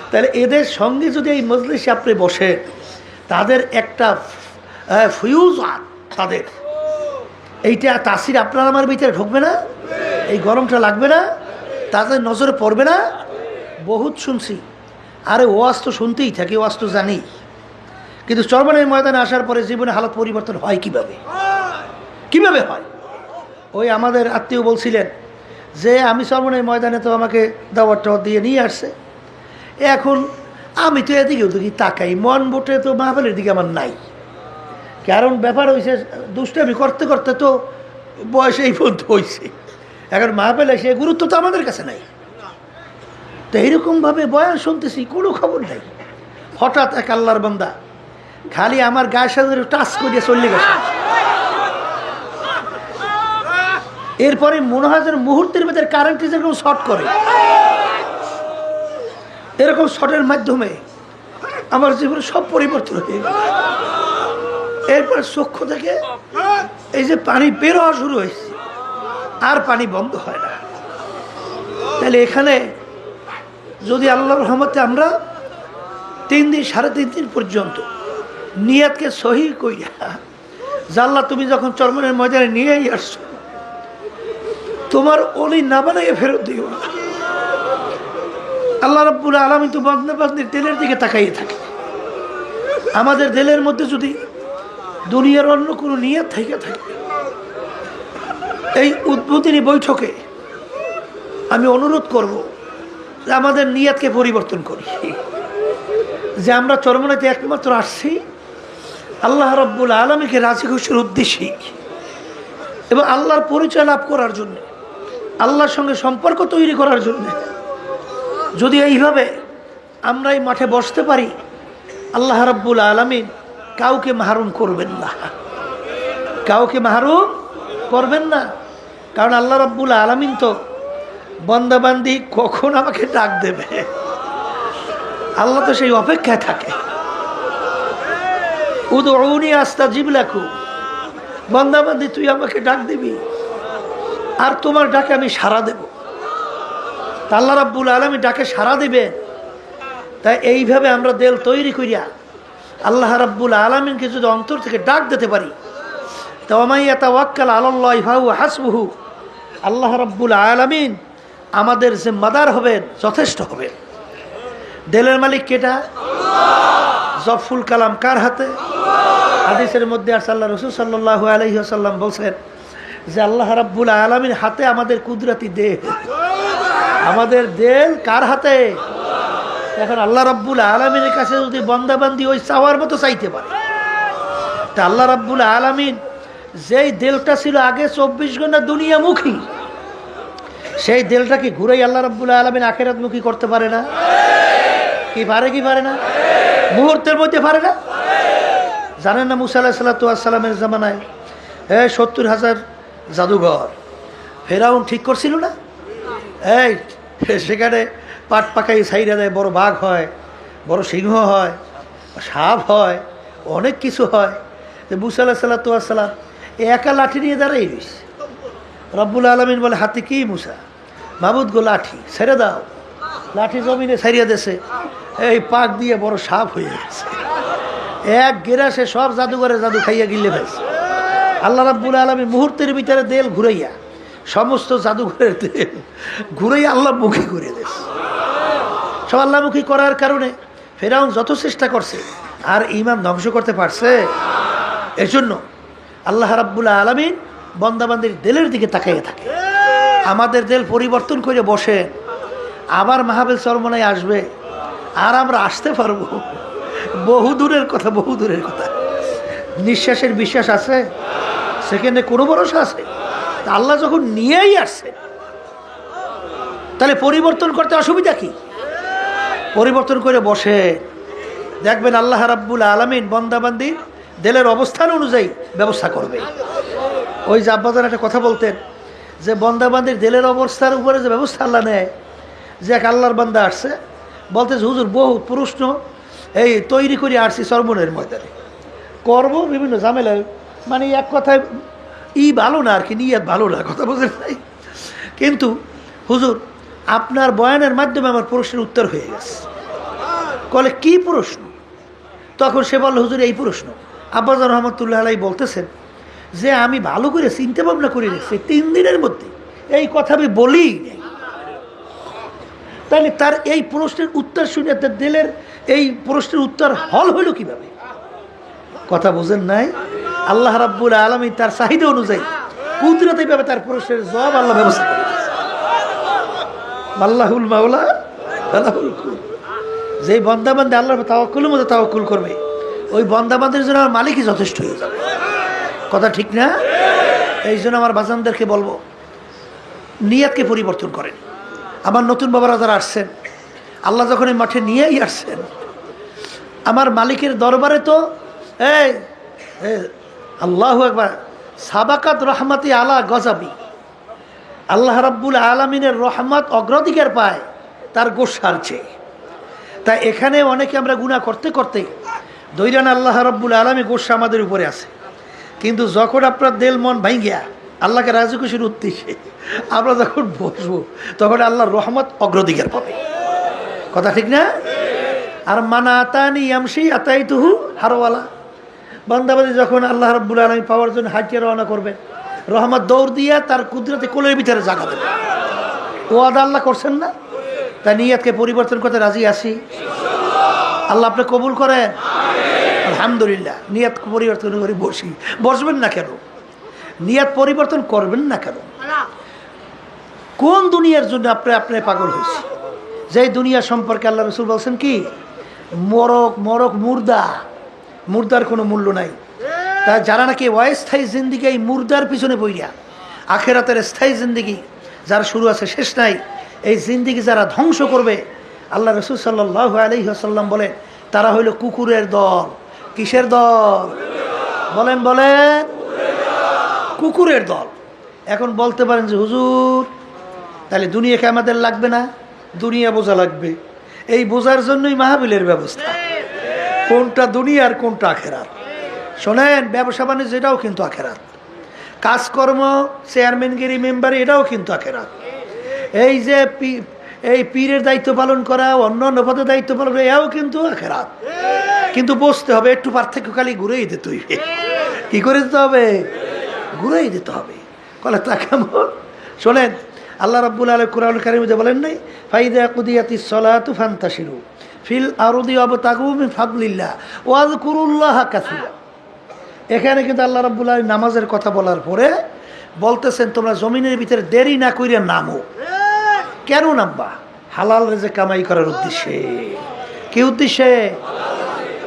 তাহলে এদের সঙ্গে যদি এই মজলিসে আপনি বসে, তাদের একটা ফিউজ, তাদের এইটা তাসির আপনার আমার ভিতরে ঢুকবে না? এই গরমটা লাগবে না? তাদের নজরে পড়বে না? বহুত শুনছি, আরে ওয়াজ তো শুনতেই থাকি, ওয়াজ তো জানি, কিন্তু চরমনের ময়দানে আসার পরে জীবনে হালত পরিবর্তন হয় কিভাবে? কিভাবে হয়? ওই আমাদের আত্মীয় বলছিলেন যে আমি চরমনের ময়দানে তো আমাকে দাওয়াত দিয়ে নিয়ে আসছে, এখন আমি তো এদিকে ওদিকে তাকাই, মন বোটে তো মাহফিলের দিকে আমার নাই। কারণ ব্যাপার হয়েছে, দুষ্টামি করতে করতে তো বয়স এই পর্যন্ত হয়েছে, এখন মাহফিলে সে গুরুত্ব তো আমাদের কাছে নাই। তো এইরকমভাবে বয়ান শুনতেছি, কোনো খবর নেই। হঠাৎ এক আল্লাহর বান্দা খালি আমার গায়ের সাথে টাচ করিয়া চলে গেছে। এরপরে মনে হয় যেন মুহূর্তের ভেতরে কারেন্ট যেরকম শর্ট করে, এরকম শর্টের মাধ্যমে আমার জীবনে সব পরিবর্তন হয়ে গেল। এরপরে চক্ষু থেকে এই যে পানি বের হওয়া শুরু হয়েছে, আর পানি বন্ধ হয় না। তাহলে এখানে যদি আল্লাহর রহমতে আমরা 3 দিন 3.5 দিন পর্যন্ত নিয়াতকে সহি কইরা, জাল্লা তুমি যখন চরমনের ময়দানে নিয়েই আসছো, তোমার অলি না বানাইয়ে ফেরত দিও না। আল্লাহ রাব্বুল আলামিন তো বান্দার দিলের দিকে তাকাইয়ে থাকে। আমাদের দিলের মধ্যে যদি দুনিয়ার অন্য কোনো নিয়াত থেকে থাকে, এই উদ্বোধনী বৈঠকে আমি অনুরোধ করব যে আমাদের নিয়াতকে পরিবর্তন করি, যে আমরা চরমনাইতে একমাত্র আসছি আল্লাহ রাব্বুল আলামিনকে রাজি খুশির উদ্দেশ্যে এবং আল্লাহর পরিচয় লাভ করার জন্য, আল্লাহর সঙ্গে সম্পর্ক তৈরি করার জন্য। যদি এইভাবে আমরা এই মাঠে বসতে পারি, আল্লাহ রাব্বুল আলামিন কাউকে মাহরুম করবেন না, কাউকে মাহরুম করবেন না। কারণ আল্লাহ রাব্বুল আলামিন তো বান্দাবান্দি কখন আমাকে ডাক দেবে, আল্লাহ তো সেই অপেক্ষায় থাকে। উদউনি আস্তাজিব লাকুম, বান্দাবান্দি তুই আমাকে ডাক দিবি আর তোমার ডাকে আমি সাড়া দেব। আল্লাহ রাব্বুল আলামিন ডাকে সাড়া দিবে। তাই এইভাবে আমরা দিল তৈরি করিয়া আল্লাহ রাব্বুল আলামিনকে যদি অন্তর থেকে ডাক দিতে পারি, তো ওয়ামান ইয়াতাওয়াক্কাল আলাল্লাহি ফাহুয়া হাসবুহু, আল্লাহ রাব্বুল আলামিন আমাদের জিম্মাদার হবেন, যথেষ্ট হবেন। দিলের মালিক কেটা? জফুল কালাম কার হাতে? হাদিসের মধ্যে আছে, আল্লাহ রাসূল সাল্লাল্লাহু আলাইহি ওয়াসাল্লাম বলছেন যে আল্লাহ রাব্বুল আলামিন হাতে আমাদের কুদরতি দেহ, আমাদের দিল কার হাতে? এখন আল্লাহ রাব্বুল আলামিনের কাছে যদি বান্দাবান্দি ওই চাওয়ার মতো চাইতে পারে, তা আল্লাহ রাব্বুল আলামিন যেই দেলটা ছিল আগে 24 ঘন্টা দুনিয়ামুখী, সেই দেলটাকে ঘুরাই আল্লাহ রাব্বুল আলামিন আখিরাতমুখী করতে পারে না? কি পারে না? মুহূর্তের মধ্যে পারে না? জানেন না মুসা আলাইহিস সালামের জামানায় 70,000 জাদুঘর ফেরাউন ঠিক করছিল না? এই সেখানে পাট পাকাই সাইরা দেয়, বড় বাঘ হয়, বড় সিংহ হয়, সাপ হয়, অনেক কিছু হয়। যে মুসা আলাইহিস সালাম একা লাঠি নিয়ে দাঁড়াই রইস। রব্বুল আলামিন বলে, হাতে কি মুসা? মাবুদ গো লাঠি ছেড়ে দাও। লাঠি জমিনে ছাড়িয়ে দেছে, এই পাক দিয়ে বড় সাপ হয়ে গেছে। এক গেরাসে সব জাদুঘরের জাদু খাইয়া গিলে ফেলছে। আল্লাহ রাব্বুল আলামিন মুহূর্তের ভিতরে দেল ঘুরাইয়া, সমস্ত জাদুঘরের দেল ঘুরাইয়া আল্লাহ মুখী করে দিয়েছে। সব আল্লাহমুখী করার কারণে ফেরাউন যত চেষ্টা করছে আর ঈমান ধ্বংস করতে পারছে। এজন্য আল্লাহ রাব্বুল আলামিন বান্দাবান্দির দিলের দিকে তাকাইয়া থাকে। আমাদের দিল পরিবর্তন করে বসে, আবার মাহফিল চরমনায় আসবে আর আমরা আসতে পারবো। বহু দূরের কথা। নিঃশ্বাসের বিশ্বাস আছে, সেখানে কোনো ভরসা আছে? আল্লাহ যখন নিয়েই আসছে, তাহলে পরিবর্তন করতে অসুবিধা কি? পরিবর্তন করে বসে দেখবেন আল্লাহ রাব্বুল আলামিন বান্দাবান্দির দিলের অবস্থান অনুযায়ী ব্যবস্থা করবে। ওই যে আব্বাজান একটা কথা বলতেন যে বান্দাবান্দির দিলের অবস্থার উপরে যে ব্যবস্থা আল্লাহ নেয়। যে এক আল্লাহর বান্দা আসছে, বলতেছে হুজুর বহু প্রশ্ন এই তৈরি করে আসছি চরমনের ময়দানে করব, বিভিন্ন ঝামেলায়, মানে এক কথায় ভালো না আর কি, নিয়ত ভালো না, কথা বোঝেন নাই। কিন্তু হুজুর আপনার বয়ানের মাধ্যমে আমার প্রশ্নের উত্তর হয়ে গেছে। বলে কি প্রশ্ন? তখন সে বলল, হুজুর এই প্রশ্ন। আব্বাজান রহমতুল্লাহ আলাই বলতেছেন যে আমি ভালো করে চিন্তা ভাবনা করে রেখেছি, 3 দিনের মধ্যে এই কথা আমি বলি নাই। তাহলে তার এই প্রশ্নের উত্তর শুনে তার দিলের এই প্রশ্নের উত্তর হল হইল কিভাবে? কথা বুঝেন নাই? আল্লাহ রাব্বুল আলামিন তার চাহিদা অনুযায়ী কুদরতিভাবে তার প্রশ্নের জবাব আল্লাহ ব্যবস্থা করে দিয়েছে। আল্লাহুল মাওলা আল্লাহুল কুল। যে বান্দা আল্লাহর তাওয়াক্কুলের মধ্যে তাওয়াক্কুল করবে, ওই বান্দাবান্দির জন্য আমার মালিকই যথেষ্ট হয়ে যাবে। কথা ঠিক না? এই জন্য আমার বাজানদেরকে বলবো, নিয়তকে পরিবর্তন করেন। আমার নতুন বাবারা যারা আসছেন, আল্লাহ যখন এই মাঠে নিয়েই আসছেন, আমার মালিকের দরবারে তো এই আল্লাহু আকবার, সাবাকাত রহমাতি আলা গজাবি, আল্লাহ রাব্বুল আলামিনের রহমত অগ্রাধিকার পায় তার গোসার চেয়ে। তাই এখানে অনেকে আমরা গুনাহ করতে করতে দৈরান আল্লাহ রাব্বুল আলামিন গোসা আমাদের উপরে আছে। কিন্তু যখন আপনার দিল মন ভাঙ্গিয়া আল্লাহকে রাজি খুশির উদ্দেশ্যে আমরা যখন বসবো, তখন আল্লাহর রহমত অগ্রাধিকার পাবে। কথা ঠিক না? আর মানা আতানি ইয়ামশি আতাইতুহু হারওয়ালা, বান্দাবাদী যখন আল্লাহ রাব্বুল আলামিন পাওয়ার জন্য হাঁটিয়ে রওনা করবেন, রহমত দৌড় দিয়া তার কুদরতে কোলের ভিতরে জায়গা দেবে। ও আদা আল্লাহ করছেন না? তাই নিয়তকে পরিবর্তন করতে রাজি আছি। আল্লাহ আপনি কবুল করেন। আলহামদুলিল্লাহ। নিয়ত পরিবর্তন করে বসবেন না কেন? নিয়ত পরিবর্তন করবেন না কেন? কোন দুনিয়ার জন্য আপনি পাগল হয়েছে? যে দুনিয়া সম্পর্কে আল্লাহ রাসূল বলছেন কি, মরক মুর্দার কোনো মূল্য নাই। তা যারা নাকি অস্থায়ী জিন্দিগি এই মুর্দার পিছনে বইয়া, আখেরাতের স্থায়ী জিন্দিগি যার শুরু আছে শেষ নাই, এই জিন্দিগি যারা ধ্বংস করবে, আল্লাহ রাসূল সাল্লাল্লাহু আলাইহি ওয়াসাল্লাম বলেন তারা হইল কুকুরের দল। কিসের দল? বলেন কুকুরের দল। এখন বলতে পারেন যে হুজুর তাহলে দুনিয়াকে আমাদের লাগবে না? দুনিয়া বোঝা লাগবে। এই বোঝার জন্যই মাহফিলের ব্যবস্থা। কোনটা দুনিয়া আর কোনটা আখেরাত। শোনেন, ব্যবসা বাণিজ্য এটাও কিন্তু আখেরাত। কাজকর্ম, চেয়ারম্যানগিরি, মেম্বারি, এটাও কিন্তু আখেরাত। এই যে এই পীরের দায়িত্ব পালন করা, অন্য পদের দায়িত্ব পালন করা, এও কিন্তু আখেরাত। কিন্তু বুঝতে হবে একটু পার্থক্য, খালি ঘুরেই দিতে হইবে। কি করে দিতে হবে? ঘুরেই দিতে হবে। কলে তা কেমন? শোনেন, আল্লাহ রাব্বুল আলামিন কুরআনুল কারীমে বলেন নাই, ফাইদা কুদিয়াতিস সালাতু ফান্তাশিরু ফিল আরদি ওয়াবতাগু মিন ফাদলিল্লাহ ওয়াযকুরুল্লাহা কাসীরা। এখানে কিন্তু আল্লাহ রাব্বুল আলামিন নামাজের কথা বলার পরে বলতেছেন তোমরা জমিনের ভিতরে দেরি না কইরা নামো। কেন নামবা? হালাল রিজিক কামাই করার উদ্দেশ্যে। কি উদ্দেশ্যে?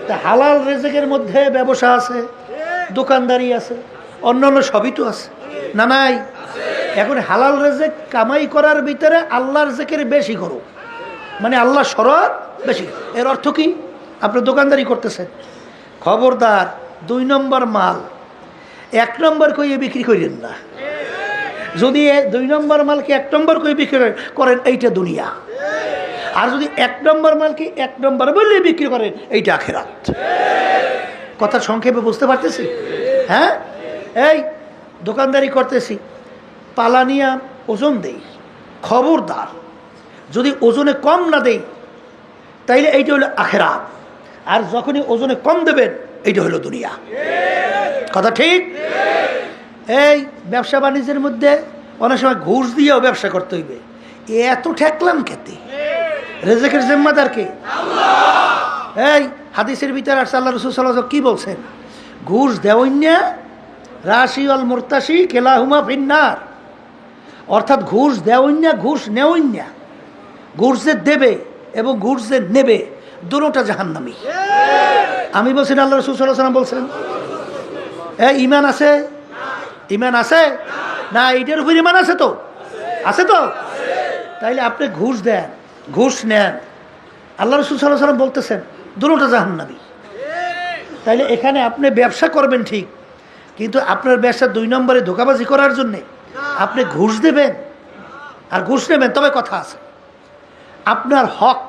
তা হালাল রিজিকের মধ্যে ব্যবসা আছে, দোকানদারি আছে, অন্যান্য সবই তো আছে, না নাই? এখন হালাল রেজেক কামাই করার ভিতরে আল্লাহর জেকের বেশি করো, মানে আল্লাহ শরৎ বেশি। এর অর্থ কি? আপনি দোকানদারি করতেছেন, খবরদার 2 নম্বর মাল 1 নম্বর কইয়ে বিক্রি করেন না। যদি 2 নম্বর মালকে 1 নম্বর কই বিক্রি করেন, এইটা দুনিয়া। আর যদি 1 নম্বর মালকে 1 নম্বর বলে বিক্রি করেন, এইটা আখিরাত। কথা সংক্ষেপে বুঝতে পারতেছি? হ্যাঁ, এই দোকানদারি করতেছি, পালা নিয়া ওজন দেই, খবরদার যদি ওজনে কম না দেই তাইলে এইটা হলো আখিরাত। আর যখনই ওজনে কম দেবেন, এইটা হলো দুনিয়া। কথা ঠিক? এই ব্যবসা বাণিজ্যের মধ্যে অনেক সময় ঘুষ দিয়েও ব্যবসা করতে হইবে। এত ঠেকলাম খেতে, রেজেকের জিম্মাদার কে? এই হাদিসের ভিতরে আসছে, আল্লাহ রাসূল সাল্লাল্লাহু আলাইহি ওয়াসাল্লাম কি বলছেন? ঘুষ দেওয়াইন্যা রাশি অল মুরতাশি কেলাহুমা ফিন্নার। অর্থাৎ ঘুষ দেওয়াইন্যা ঘুষ নেওয়াইন্যা, ঘুষ যে দেবে এবং ঘুষ যে নেবে দুটোটা জাহান্নামী। আমি বলছি না, আল্লাহ রাসূল সাল্লাল্লাহু আলাইহি ওয়াসাল্লাম বলছেন। ইমান আছে? ইমান আছে না? এইটার উপর ইমান আছে তো? আছে তো? তাইলে আপনি ঘুষ দেন, ঘুষ নেন, আল্লাহ রাসূল সাল্লাল্লাহু আলাইহি ওয়াসাল্লাম বলতেছেন দুটোটা জাহান্নামী। তাইলে এখানে আপনি ব্যবসা করবেন ঠিক, কিন্তু আপনার ব্যবসা 2 নম্বরে ধোঁকাবাজি করার জন্যে আপনি ঘুষ দেবেন আর ঘুষ নেবেন। তবে কথা আছে, আপনার হক,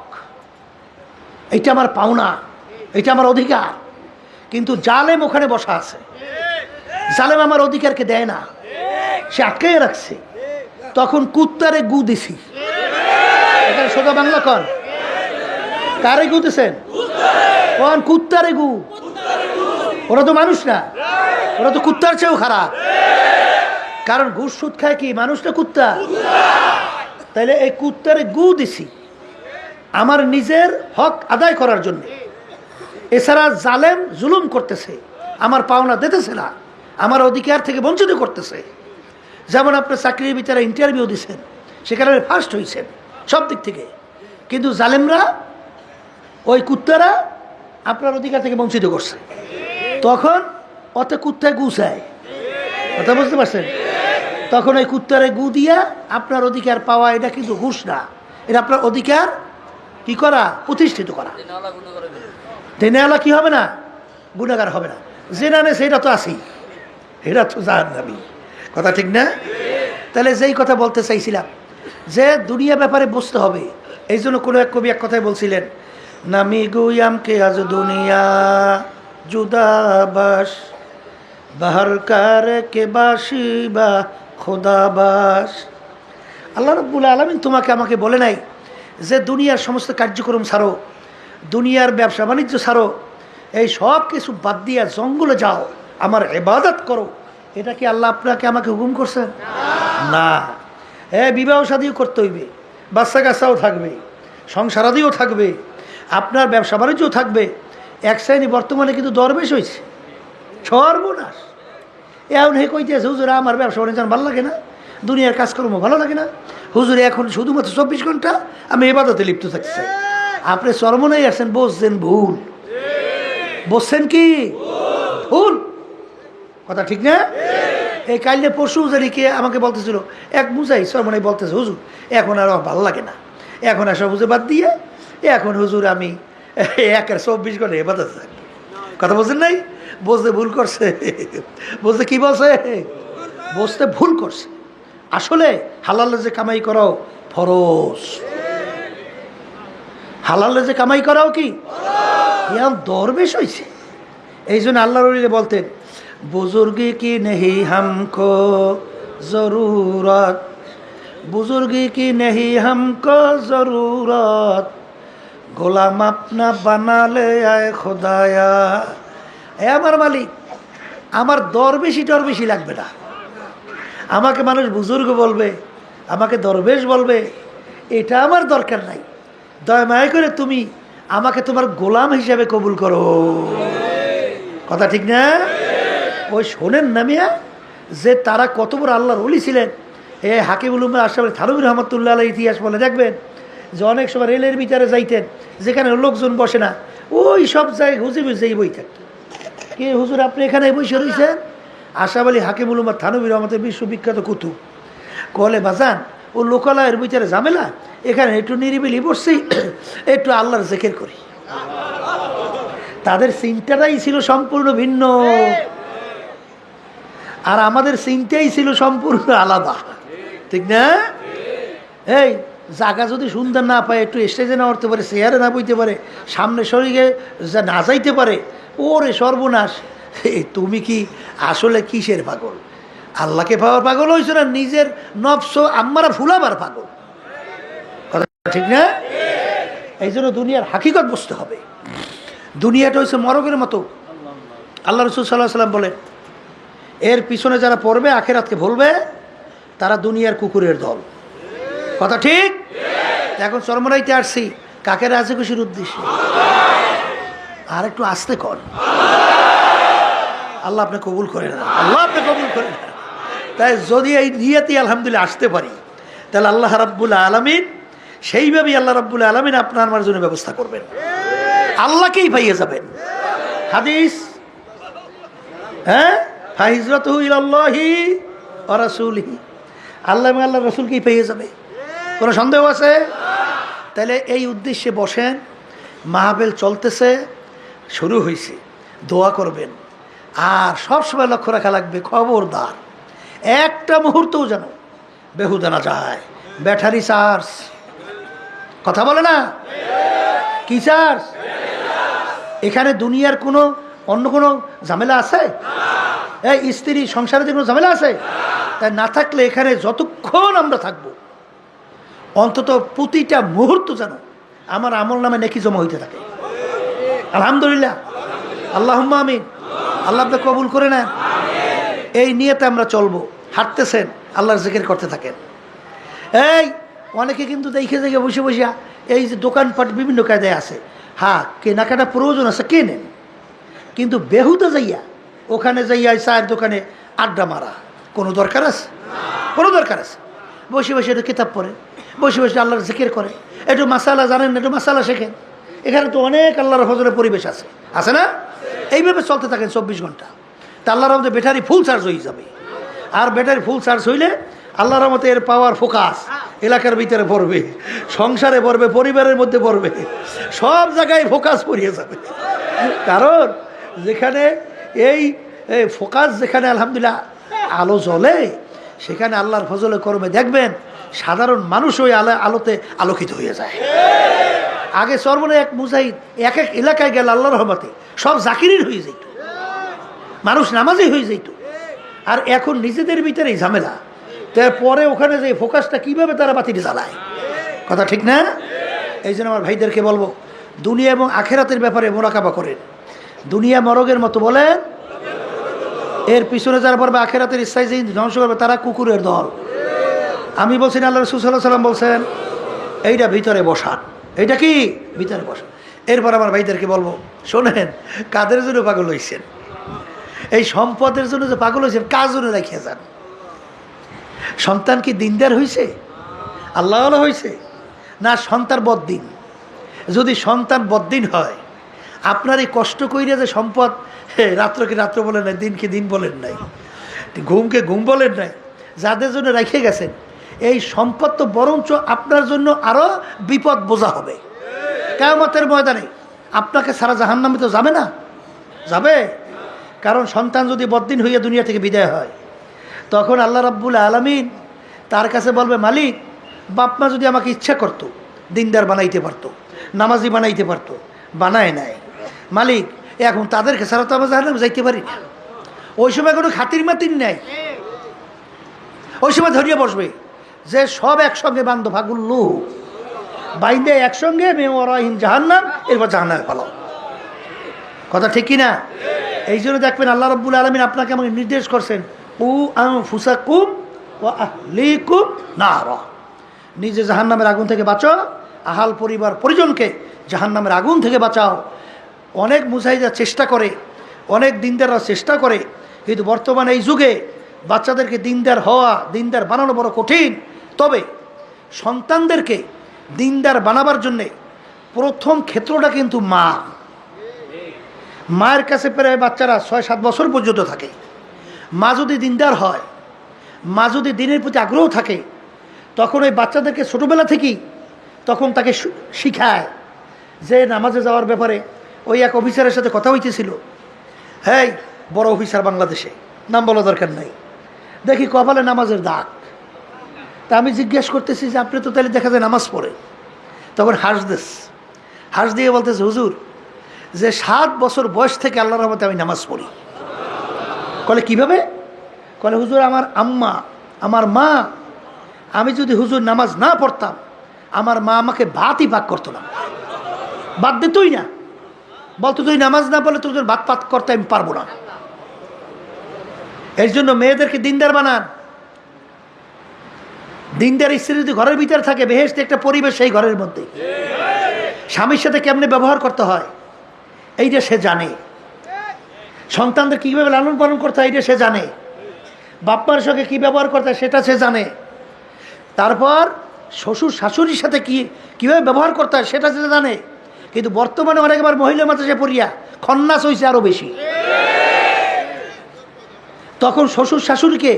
এটা আমার পাওনা, এটা আমার অধিকার, কিন্তু জালেম ওখানে বসা আছে। জালেম আমার অধিকারকে দেয় না, সে আটকে রাখছে। তখন কুত্তারে গু দিছি। এখানে সোজা বাংলা কন, কারে গু দিছেন? কোন কুত্তারে গু? ওরা তো মানুষ না, ওরা তো কুত্তার চেয়েও খারাপ। কারণ ঘুষ সুদ খায় কি মানুষ না কুত্তা? তাইলে এই কুত্তারে গু দিছি আমার নিজের হক আদায় করার জন্য। এছাড়া জালেম জুলুম করতেছে, আমার পাওনা দিতেছে না, আমার অধিকার থেকে বঞ্চিত করতেছে। যেমন আপনি চাকরির ভিতরে ইন্টারভিউ দিচ্ছেন, সেখানে ফার্স্ট হয়েছেন সব দিক থেকে, কিন্তু জালেমরা, ওই কুত্তারা আপনার অধিকার থেকে বঞ্চিত করছে। তখন অত কুত্তায় গু চায়, কথা বুঝতে পারছেন? তখন ওই কুত্তারে গু দিয়া আপনার অধিকার পাওয়া, এটা কিন্তু ঘুষ না, এটা আপনার অধিকার কি করা? প্রতিষ্ঠিত করা। দেনেওয়ালা কি হবে না? গুনাহগার হবে না। জেনা নে সেটা তো আছেই, এটা তো জাহান্নামী। কথা ঠিক না? তাহলে যেই কথা বলতে চাইছিলাম যে দুনিয়া ব্যাপারে বুঝতে হবে। এই জন্য কোনো এক কবি এক কথায় বলছিলেন, নামি গুয়াম কে আজ দুনিয়া জুদাবাস বাহার কার কে বাসি বা খোদাবাস। আল্লাহ রাব্বুল আলামিন তোমাকে আমাকে বলে নাই যে দুনিয়ার সমস্ত কার্যক্রম ছাড়ো, দুনিয়ার ব্যবসা বাণিজ্য ছাড়ো, এই সব কিছু বাদ দিয়া জঙ্গলে যাও, আমার ইবাদত করো। এটা কি আল্লাহ আপনাকে আমাকে হুকুম করছেন? না। বিবাহ শাদীও করতে হইবে, বাচ্চা কাচ্চাও থাকবে, সংসারাদিও থাকবে, আপনার ব্যবসা বাণিজ্যও থাকবে। এক শ্রেণী বর্তমানে কিন্তু দরবেশ হয়েছে, সর্বনাশ। এখন হে কইতেছে, হুজুর আমার ব্যবসা বাণিজ্য ভালো লাগে না, দুনিয়ার কাজকর্ম ভালো লাগে না, হুজুর এখন শুধুমাত্র 24 ঘন্টা আমি ইবাদতে লিপ্ত থাকতে চাই। আপনি চরমনাই আসছেন, বসছেন ভুল, বসছেন কি ভুল। কথা ঠিক না? এই কাইলে পরশু জানিকে আমাকে বলতেছিল এক বুঝাই চরমনাই বলতেছে, হুজুর এখন আর ভালো লাগে না, এখন আর সব বুঝে বাদ দিয়ে এখন হুজুর আমি 24 ঘন্টা ইবাদতে থাকি। কথা বলছেন নাই? বসতে ভুল করছে, বসতে কি বলছে? বসতে ভুল করছে। আসলে হালালে যে কামাই করাও ফরজ, হালালে যে কামাই করাও কি দরবেশ হয়েছে। এই জন্য আল্লাহর ওলি বলতেন, বুজুর্গি কি নেহি হামকো জরুরত, বুজুর্গি কি নেহি হামকো জরুরত, গোলাম আপনা বানালে আয় খোদায়া। আমার মালিক, আমার দরবেশি লাগবে না। আমাকে মানুষ বুজুর্গ বলবে, আমাকে দরবেশ বলবে, এটা আমার দরকার নাই। দয়া মায়া করে তুমি আমাকে তোমার গোলাম হিসাবে কবুল করো। কথা ঠিক না? ওই শোনেন না মিয়া, যে তারা কত বড় আল্লাহর ওলি ছিলেন। হাকিমুল উম্মাহ আশরাফ আলী থানভী রহমাতুল্লাহ আলাইহির ইতিহাস বলে দেখবেন যে অনেক সময় রেলের ভিতরে যাইতেন, যেখানে লোকজন বসে না, ওই সব জায়গায় হুজুর যেই বই থাকতো। কে হুজুর আপনি এখানে বসে রয়েছেন? আশরাফ আলী হাকিমুল উম্মাহ থানভী আমাদের বিশ্ববিখ্যাত কুতুব কলে বাজান ও লোকালয়ের বিচারে ঝামেলা, এখানে একটু নিরিবিলি বসছি, একটু আল্লাহর জিকির করি। তাদের চিন্তাটাই ছিল সম্পূর্ণ ভিন্ন, আর আমাদের চিন্তাই ছিল সম্পূর্ণ আলাদা, ঠিক না? এই জায়গা যদি সুন্দর না পায়, একটু স্টেজে না উঠতে পারে, চেয়ারে না বইতে পারে, সামনে শরীরে না যাইতে পারে, ওরে সর্বনাশ। তুমি কি আসলে কিসের পাগল? আল্লাহকে পাওয়ার পাগল হয়েছে না নিজের নফস আম্মারা ফুলাবার পাগল? কথা ঠিক না? এই জন্য দুনিয়ার হাকিকত বুঝতে হবে। দুনিয়াটা হচ্ছে মরগের মতো। আল্লাহ রাসূল সাল্লাল্লাহু আলাইহি ওয়াসাল্লাম বলেন, এর পিছনে যারা পড়বে আখিরাতকে ভুলবে তারা দুনিয়ার কুকুরের দল। কথা ঠিক? এখন চরমরাইতে আসছি কাকে রাজি খুশির উদ্দেশ্যে। আর একটু আস্তে কর, আল্লাহ আপনি কবুল করে না, আল্লাহ আপনি কবুল করে না। তাই যদি এই নিয়তি আলহামদুলিল্লাহ আসতে পারি, তাহলে আল্লাহ রাব্বুল আলামিন সেইভাবেই আল্লাহ রাব্বুল আলামিন আপনার আমার জন্য ব্যবস্থা করবেন, আল্লাহকেই পাইয়ে যাবেন। হাদিস, হ্যাঁ, ফাহিজরাতুহু ইলাল্লাহি ওয়া রাসূলিহি, আল্লাহ এবং আল্লাহর রাসূলকেই পেয়ে যাবে। কোনো সন্দেহ আছে? তাহলে এই উদ্দেশ্যে বসেন, মাহফিল চলতেছে, শুরু হয়েছে, দোয়া করবেন। আর সবসময় লক্ষ্য রাখা লাগবে, খবরদার একটা মুহূর্তও যেন বেহুদা না যায়। ব্যাটারি চার্জ, কথা বলে না, কি চার্জ? এখানে দুনিয়ার কোনো অন্য কোনো ঝামেলা আছে? এই স্ত্রী সংসারে কোনো ঝামেলা আছে? তাই না থাকলে এখানে যতক্ষণ আমরা থাকবো, অন্তত প্রতিটা মুহূর্ত যেন আমার আমল নামে নেকি জমা হইতে থাকে। আলহামদুলিল্লাহ, আল্লাহুম্মা আমিন। আল্লাহ আপনি কবুল করে নেন। এই নিয়েতে আমরা চলবো। হাঁটতেছেন, আল্লাহর জিকির করতে থাকেন। এই অনেকে কিন্তু দেখে দেখে বসে বসে এই যে দোকানপাট বিভিন্ন কায়দায় আছে, হ্যাঁ কেনাকাটা প্রয়োজন আছে, কেনেন, কিন্তু বেহুদা যাইয়া ওখানে যাইয়া চায়ের দোকানে আড্ডা মারা কোনো দরকার আছে? কোনো দরকার আছে? বসে বসে একটু কিতাব পড়ে, বসে বসে আল্লাহর জিকির করে, একটু মাসালা জানেন না, একটু মাসালা শেখেন। এখানে তো অনেক আল্লাহর ফজলের পরিবেশ আছে, আছে না? এইভাবে চলতে থাকেন 24 ঘন্টা। তা আল্লাহর রহমতে ব্যাটারি ফুল চার্জ হয়ে যাবে। আর ব্যাটারি ফুল চার্জ হইলে আল্লাহর রহমতে এর পাওয়ার ফোকাস এলাকার ভিতরে পড়বে, সংসারে পড়বে, পরিবারের মধ্যে পড়বে, সব জায়গায় ফোকাস পড়িয়ে যাবে। কারণ যেখানে এই ফোকাস, যেখানে আলহামদুলিল্লাহ আলো জ্বলে, সেখানে আল্লাহর ফজলে কর্মে দেখবেন সাধারণ মানুষ ওই আলোতে আলোকিত হয়ে যায়। আগে সর্বনে এক মুজাহিদ এক এক এলাকায় গেল আল্লাহর রহমতে সব জাকিরিন হয়ে যেত, মানুষ নামাজি হয়ে যেত। আর এখন নিজেদের ভিতরেই ঝামেলা, তারপরে ওখানে যে ফোকাসটা কীভাবে তারা বাতিল জ্বালায়। কথা ঠিক না? এই জন্য আমার ভাইদেরকে বলবো, দুনিয়া এবং আখেরাতের ব্যাপারে মোরাকাবা করেন। দুনিয়া মরগের মতো বলেন, এর পিছনে যারা পড়বে আখেরাতের ইচ্ছায় যে ধ্বংস করবে তারা কুকুরের দল। আমি বলছি না, আল্লাহ রাসূল সাল্লাল্লাহু আলাইহি ওয়াসাল্লাম বলছেন এইটা ভিতরে বসান, এইটা কি ভিতরে বসান। এরপর আমার ভাইদেরকে বলবো, শোনেন, কাদের জন্য পাগল হয়েছেন? এই সম্পদের জন্য যে পাগল হয়েছেন, কার জন্য রাখিয়া যান? সন্তান কি দিনদার হয়েছে, আল্লাহওয়ালা হয়েছে, না সন্তান বদ্দিন? যদি সন্তান বদ্দিন হয়, আপনার এই কষ্ট কইরা যে সম্পদ, রাত্রকে রাত্র বলেন নাই, দিনকে দিন বলেন নাই, ঘুমকে ঘুম বলেন নাই, যাদের জন্য রেখে গেছেন, এই সম্পদ তো বরঞ্চ আপনার জন্য আরও বিপদ বোঝা হবে। কিয়ামতের ময়দানে আপনাকে সারা জাহান্নামে তো যাবে না, যাবে। কারণ সন্তান যদি বদ্দিন হইয়া দুনিয়া থেকে বিদায় হয়, তখন আল্লাহ রাব্বুল আলামিন তার কাছে বলবে, মালিক, বাপমা যদি আমাকে ইচ্ছা করতো দিনদার বানাইতে পারতো, নামাজি বানাইতে পারতো, বানায় নাই। মালিক, এখন তাদেরকে ছাড়া তো আমরা জাহান্নামে যাইতে পারি না। ওই সময় কোনো খাতির মাতির নাই। ওই সময় ধরিয়ে বসবে যে সব একসঙ্গে বান্ধব, ফাগুল্লু বাইন্দে একসঙ্গে মেওয়ারাহিম জাহান্নাম, এরপর জাহান্নামে পালাও। কথা ঠিক কিনা? এই জন্য দেখবেন আল্লাহ রাব্বুল আলামিন আপনাকে আমাকে নির্দেশ করছেন, উ আনফুসাকুম ওয়া আহলিকুম নারা, নিজে জাহান্নামের আগুন থেকে বাঁচাও, আহাল পরিবার পরিজনকে জাহান্নামের আগুন থেকে বাঁচাও। অনেক মুজাহিদরা চেষ্টা করে, অনেক দিনদাররা চেষ্টা করে, কিন্তু বর্তমানে এই যুগে বাচ্চাদেরকে দিনদার হওয়া, দিনদার বানানো বড় কঠিন। তবে সন্তানদেরকে দিনদার বানাবার জন্যে প্রথম ক্ষেত্রটা কিন্তু মায়ের কাছে প্রায় বাচ্চারা 6-7 বছর পর্যন্ত থাকে। মা যদি দিনদার হয়, মা যদি দিনের প্রতি আগ্রহ থাকে, তখন ওই বাচ্চাদেরকে ছোটোবেলা থেকেই তখন তাকে শিখায় যে নামাজে যাওয়ার ব্যাপারে। ওই এক অফিসারের সাথে কথা হইতেছিল, হ্যাঁ বড় অফিসার বাংলাদেশে, নাম বলা দরকার নাই, দেখি কপালে নামাজের দাগ। তা আমি জিজ্ঞেস করতেছি যে আপনি তো তাহলে দেখা যায় নামাজ পড়ে। তখন হাঁস দিয়ে বলতেছে, হুজুর যে 7 বছর বয়স থেকে আল্লাহর রহমতে আমি নামাজ পড়ি। কলে কিভাবে? কলে হুজুর আমার আম্মা, আমার মা, আমি যদি হুজুর নামাজ না পড়তাম, আমার মা আমাকে ভাতই পাক করতো না, ভাত দিতই না, বলতো তুই নামাজ না পড়লে তোর ভাত পাক করতে আমি পারবো না। এর জন্য মেয়েদেরকে দিনদার বানান। দিনদার স্ত্রী যদি ঘরের ভিতরে থাকে, বেহেশতে একটা পরিবেশ সেই ঘরের মধ্যে। স্বামীর সাথে কেমনে ব্যবহার করতে হয় এইটা সে জানে, সন্তানদের কীভাবে লালন পালন করতে হয় এইটা সে জানে, বাপ্পার সঙ্গে কী ব্যবহার করতে হয় সেটা সে জানে, তারপর শ্বশুর শাশুড়ির সাথে কীভাবে ব্যবহার করতে হয় সেটা সে জানে। কিন্তু বর্তমানে অনেকবার মহিলা মাদ্রাসায় পড়িয়া খন্নাস হয়েছে আরও বেশি। তখন শ্বশুর শাশুড়িকে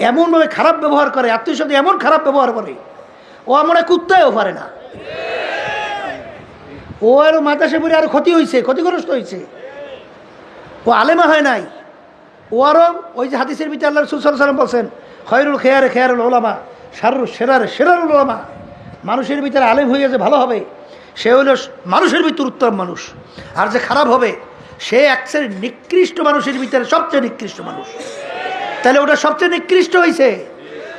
এমনভাবে খারাপ ব্যবহার করে, আত্মীয় সাথে এমন খারাপ ব্যবহার করে, ও আমরা কুত্তায়ও পারে না। ও আরও মাদ্রাসায় পড়ে আরও ক্ষতিগ্রস্ত হয়েছে। ও আলেমা হয় নাই, ও আরও ওই যে হাদিসের ভিতরে আল্লাহ রাসূল সাল্লাল্লাহু আলাইহি ওয়াসাল্লাম বলছেন, খয়রুল খেয়ারুল উলামা, শাররুল সেরারুল উলামা। মানুষের ভিতরে আলেম হয়ে যে ভালো হবে, সে হইল মানুষের ভিতর উত্তম মানুষ। আর যে খারাপ হবে, সে এক শ্রেণীর নিকৃষ্ট মানুষের ভিতরে সবচেয়ে নিকৃষ্ট মানুষ। তাহলে ওটা সবচেয়ে নিকৃষ্ট হয়েছে।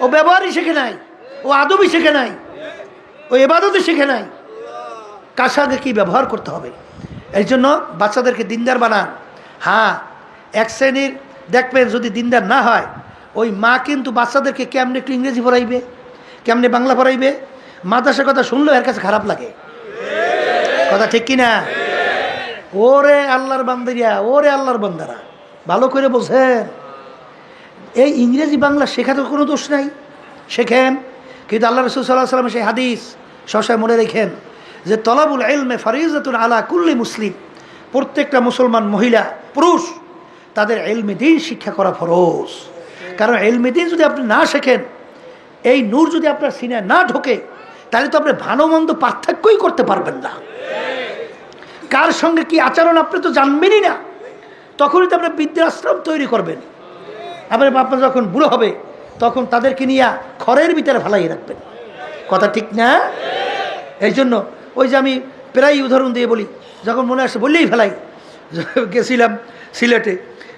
ও ব্যবহারই শেখে নাই, ও আদবই শেখে নাই, ও ইবাদতই শেখে নাই, কার সঙ্গে কী ব্যবহার করতে হবে। এই জন্য বাচ্চাদেরকে দিনদার বানান। হ্যাঁ, এক শ্রেণীর দেখবেন যদি দিনদার না হয়, ওই মা কিন্তু বাচ্চাদেরকে কেমনে একটু ইংরেজি পড়াইবে, কেমনে বাংলা পড়াইবে, মাদ্রাসার কথা শুনলেও এর কাছে খারাপ লাগে। কথা ঠিক কিনা? ওরে আল্লাহর বান্দারিয়া, ওরে আল্লাহর বান্দারা, ভালো করে বোঝেন, এই ইংরেজি বাংলা শেখাতে কোনো দোষ নাই, শেখেন। কিন্তু আল্লাহ রাসূল সাল্লাল্লাহু আলাইহি ওয়াসাল্লাম সেই হাদিস সবসময় মনে রেখেন যে তলাবুল ইলমে ফারিজাতুন আলা কুল্লি মুসলিম, প্রত্যেকটা মুসলমান মহিলা পুরুষ তাদের ইলমে দ্বীন শিক্ষা করা ফরজ। কারণ ইলমে দ্বীন যদি আপনি না শেখেন, এই নূর যদি আপনার সিনায় না ঢোকে, তাহলে তো আপনি ভালো মন্দ পার্থক্যই করতে পারবেন না। কার সঙ্গে কি আচরণ আপনি তো জানবেনই না, তখনই তো আপনি বৃদ্ধাশ্রম তৈরি করবেন। আপনার বাবা যখন বুড়ো হবে, তখন তাদেরকে নিয়ে খড়ের ভিতরে ফেলাই রাখবেন। কথা ঠিক না? এই জন্য ওই যে আমি প্রায় উদাহরণ দিয়ে বলি, যখন মনে আসে বললেই ফেলাই। গেছিলাম সিলেটে,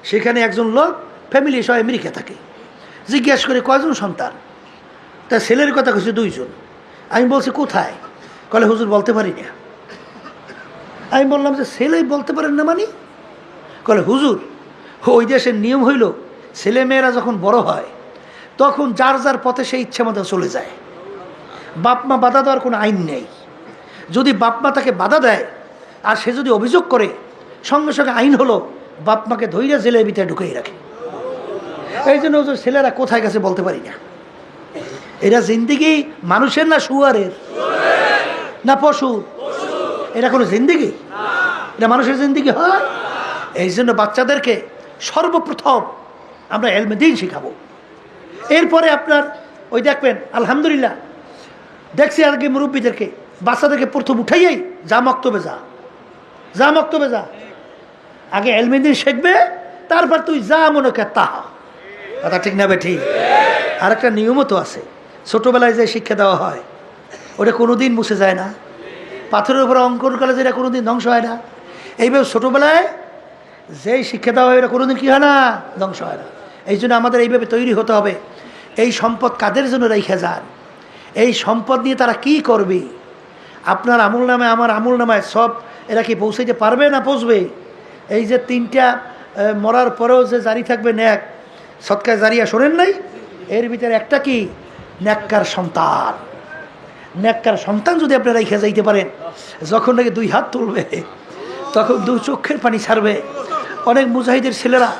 সেখানে একজন লোক ফ্যামিলি সহ আমেরিকা থাকে। জিজ্ঞেস করে কয়জন সন্তান, তা ছেলের কথা কইছে 2 জন। আমি বলছি কোথায়? কলে হুজুর বলতে পারি না। আমি বললাম যে ছেলেই বলতে পারেন না মানে? কলে হুজুর ওই দেশের নিয়ম হইল, ছেলে মেয়েরা যখন বড় হয় তখন যার যার পথে সেই ইচ্ছে মতো চলে যায়, বাপ মা বাধা দেওয়ার কোনো আইন নেই। যদি বাপ মা তাকে বাধা দেয় আর সে যদি অভিযোগ করে, সঙ্গে সঙ্গে আইন হলো বাপ মাকে ধৈর্য জেলের ভিতরে ঢুকিয়ে রাখে। এই জন্য ছেলেরা কোথায় গেছে বলতে পারি না। এরা জিন্দিগি মানুষের না শুয়ারের না পশুর? এটা কোনো জিন্দিগি? এটা মানুষের জিন্দিগি হয়? এই জন্য বাচ্চাদেরকে সর্বপ্রথম আমরা ইলমে দ্বীন শিখাবো। এরপরে আপনার ওই দেখবেন, আলহামদুলিল্লাহ দেখছি আগে মুরব্বীদেরকে বাচ্চাদেরকে প্রথম উঠাইয়াই যা মক্তবে যা, আগে ইলমে দ্বীন শিখবে, তারপর তুই যা মনে কর তা। কথা ঠিক না বেঠি? আর একটা নিয়মও তো আছে, ছোটোবেলায় যে শিক্ষা দেওয়া হয় ওটা কোনো দিন মুছে যায় না। পাথরের উপরে অঙ্কন করলে যেটা কোনো দিন ধ্বংস হয় না, এইভাবে ছোটোবেলায় যেই শিক্ষা দেওয়া হয় এটা কোনো দিন কী হয় না, ধ্বংস হয় না। এই জন্য আমাদের এইভাবে তৈরি হতে হবে। এই সম্পদ কাদের জন্য রেখে যান? এই সম্পদ নিয়ে তারা কি করবে? আপনার আমল নামে আমার আমল নামায় সব এরা কি পৌঁছাইতে পারবে না পৌঁছবে? এই যে 3টা মরার পরেও যে জারি থাকবে ন্যাক, সৎকায় জারিয়া শোনেন নাই? এর ভিতরে একটা কি, ন্যাক্কার সন্তান। ন্যাক্কার সন্তান যদি আপনি রেখে যাইতে পারেন, যখন নাকি 2 হাত তুলবে তখন 2 চোখের পানি ছাড়বে। অনেক মুজাহিদের ছেলেরা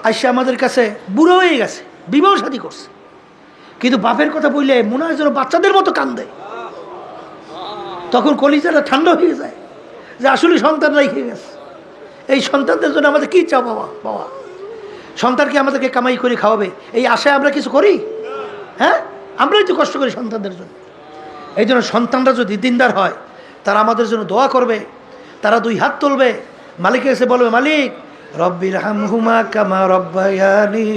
আইসা আমাদের কাছে বুড়ো হয়ে গেছে, বিবাহ শাদী করছে, কিন্তু বাপের কথা বললে মনে হয় যেন বাচ্চাদের মতো কান্দে। তখন কলিজাটা ঠান্ডা হয়ে যায় যে আসলে সন্তান রেখে গেছে। এই সন্তানদের জন্য আমাদের কী চাও বাবা? সন্তানকে আমাদেরকে কামাই করে খাওয়াবে, এই আশায় আমরা কিছু করি? হ্যাঁ, আমরাই তো কষ্ট করি সন্তানদের জন্য। এই জন্য সন্তানরা যদি দিনদার হয়, তারা আমাদের জন্য দোয়া করবে, তারা দুই হাত তুলবে, মালিকের কাছে বলবে, মালিক রব্বির হামহুমা কামা রব্বায়ানি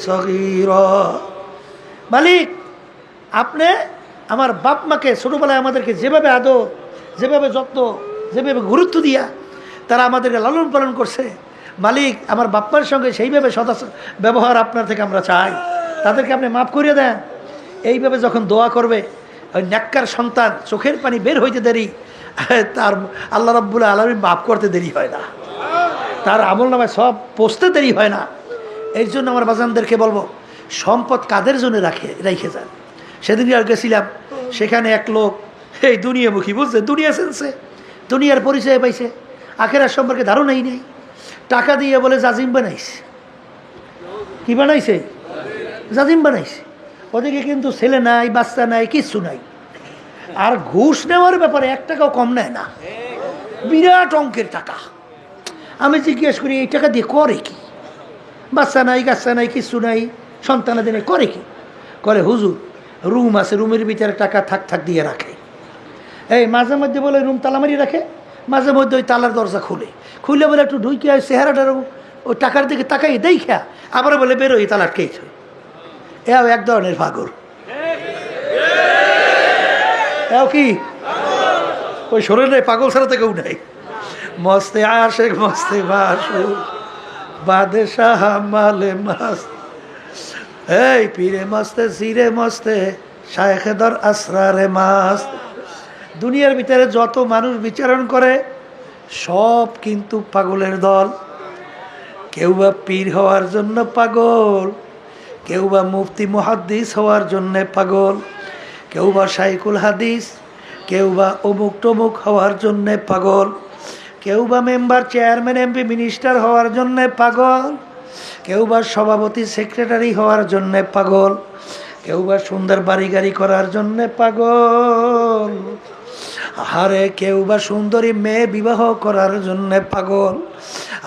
সগীরা। মালিক, আপনি আমার বাপ মাকে ছোটোবেলায় আমাদেরকে যেভাবে আদর, যেভাবে যত্ন, যেভাবে গুরুত্ব দিয়া তারা আমাদেরকে লালন পালন করছে, মালিক আমার বাপ্পার সঙ্গে সেইভাবে সদা ব্যবহার আপনার থেকে আমরা চাই, তাদেরকে আপনি মাফ করিয়ে দেন। এইভাবে যখন দোয়া করবে, ওই ন্যাক্কার সন্তান চোখের পানি বের হইতে দেরি, তার আল্লাহ রাব্বুল আলামিন মাফ করতে দেরি হয় না, তার আমল নামায় সব পৌঁছতে দেরি হয় না। এই জন্য আমার বাজানদেরকে বলবো, সম্পদ কাদের জন্য রেখে যান। সেদিন আর গেছিলাম, সেখানে এক লোক এই দুনিয়ামুখী, বুঝছে, দুনিয়া সেন্সে, দুনিয়ার পরিচয় পাইছে, আখেরার সম্পর্কে ধারণাই নেই। টাকা দিয়ে বলে জাজিম বানাইছে। কি বানাইছে? জাজিম বানাইছে। ওদিকে কিন্তু ছেলে নাই, বাচ্চা নাই, কিচ্ছু নাই। আর ঘুষ নেওয়ার ব্যাপারে 1 টাকাও কম নেয় না, বিরাট অঙ্কের টাকা। আমি জিজ্ঞেস করি, এই টাকা দিয়ে করে কি? বাচ্চা নাই, কাচ্চা নাই, কিচ্ছু নাই, সন্তানাদের নেই, করে কি? করে হুজুর রুম আছে, রুমের ভিতরে টাকা থাক থাক দিয়ে রাখে। এই মাঝে মধ্যে বলে রুম তালা মারি রাখে, মাঝে মধ্যে ওই তালার দরজা খুলে বলে একটু ঢুকে চেহারাটার ওই টাকার দিকে তাকাই দেখা আবার বলে বেরোই তালা আটকেইছে। এও এক ধরনের পাগল। এও কি ওই শরীরে পাগল ছাড়া তো কেউ নাই। মস্তে আশেক মস্তে বাসু বাদশাহ মালে মাস্ত, এই পীরে মস্তে সিরে মস্তে শায়েখে দর আসরারে মাস্ত। দুনিয়ার ভিতরে যত মানুষ বিচরণ করে সব কিন্তু পাগলের দল। কেউ বা পীর হওয়ার জন্য পাগল, কেউ বা মুফতি মুহাদ্দিস হওয়ার জন্যে পাগল, কেউ বা শাইখুল হাদিস, কেউ বা অমুক টমুক হওয়ার জন্যে পাগল, কেউ বা মেম্বার, চেয়ারম্যান, এমপি, মিনিস্টার হওয়ার জন্যে পাগল, কেউ বা সভাপতি, সেক্রেটারি হওয়ার জন্যে পাগল, কেউ বা সুন্দর বাড়ি গাড়ি করার জন্যে পাগল, আরে কেউ বা সুন্দরী মেয়ে বিবাহ করার জন্যে পাগল,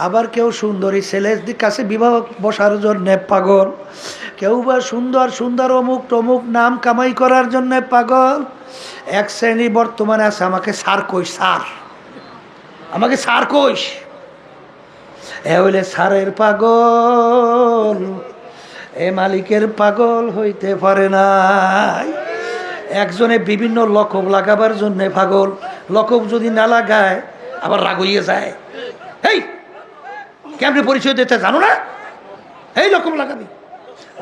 আবার কেউ সুন্দরী ছেলের কাছে বিবাহ বসার জন্যে পাগল, কেউ বা সুন্দর সুন্দর অমুক টমুক নাম কামাই করার জন্যে পাগল। এক শ্রেণী বর্তমানে আছে, আমাকে স্যার কইস, স্যার আমাকে স্যার কইস, এ হইলে স্যারের পাগল, এ মালিকের পাগল হইতে পারে নাই। একজনে বিভিন্ন লকব লাগাবার জন্যে পাগল, লকব যদি না লাগায় আবার রাগ হইয়ে যায়। এই কেমনে পরিচয় দিতে জানো না, এই লকব লাগাবি,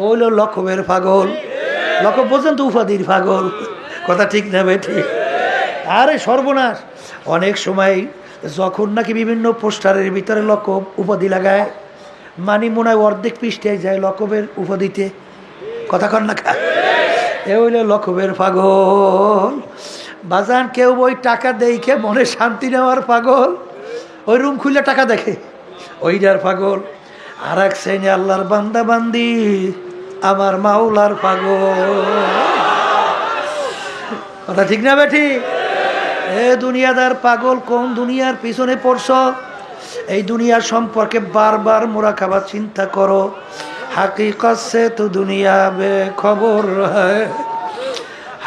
ওইল লকবের পাগল। লকব বোঝেন তো, উপাধির পাগল। কথা ঠিক না ভাই? ঠিক। আরে সর্বনাশ, অনেক সময় যখন নাকি বিভিন্ন পোস্টারের ভিতরে লকব উপাধি লাগায়, মানি মনে হয় অর্ধেক পৃষ্ঠায় যায় লকবের উপাধিতে। কথা কন না খা, এ হইলে লকবের পাগল। বাজান কেউ ওই টাকা দেখে মনে শান্তি নেওয়ার পাগল, ওই রুম খুলে টাকা দেখে, ওইটার পাগল। আর এক শ্রেণী আল্লাহর বান্দা বান্দি, আমার মাওলার পাগল। কথা ঠিক না বেঠি? এ দুনিয়াদার পাগল, কোন দুনিয়ার পিছনে পড়ছ? এই দুনিয়ার সম্পর্কে বারবার মুরাকাবা চিন্তা করো। हकीकत से तो दुनिया बेखबर है,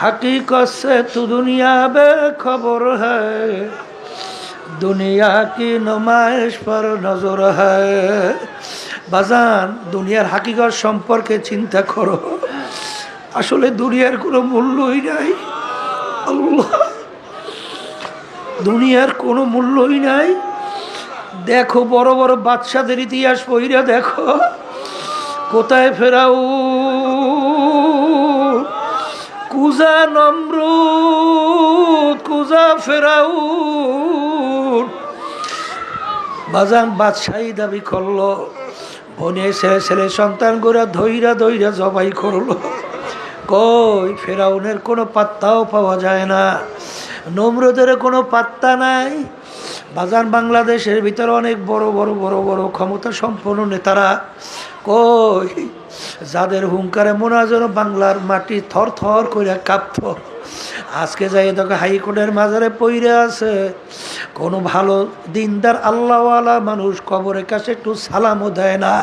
हकीकत से तो दुनिया बेखबर है, दुनिया की नुमाइश पर नजर है। বাজান দুনিয়ার হাকিকত সম্পর্কে চিন্তা করো, আসলে দুনিয়ার কোনো মূল্যই নাই। আল্লাহ, দুনিয়ার কোনো মূল্যই নাই। দেখো বড় বড় বাদশাদের ইতিহাস পড়িয়া দেখো, কোথায় ফেরাউন, কুজা নমরুদ, কুজা ফেরাউন। বাজান বাদশাহী দাবি করলো, বনে ছেলে ছেলে সন্তান গোরা ধৈরা ধৈরা জবাই করলো। কই ফেরাউনের কোনো পাত্তাও পাওয়া যায় না, নমরুদের কোনো পাত্তা নাই। বাজান বাংলাদেশের ভিতরে অনেক বড় বড় বড় বড় ক্ষমতা সম্পন্ন নেতারা কই যাদের হুঙ্কারে মনে হয় যেন বাংলার মাটি থর থর করে কাঁপত, আজকে যাই দেখো হাইকোর্টের মাজারে পইরে আছে। কোনো ভালো দিনদার আল্লাহওয়ালা মানুষ কবরের কাছে একটু সালামও দেয় না,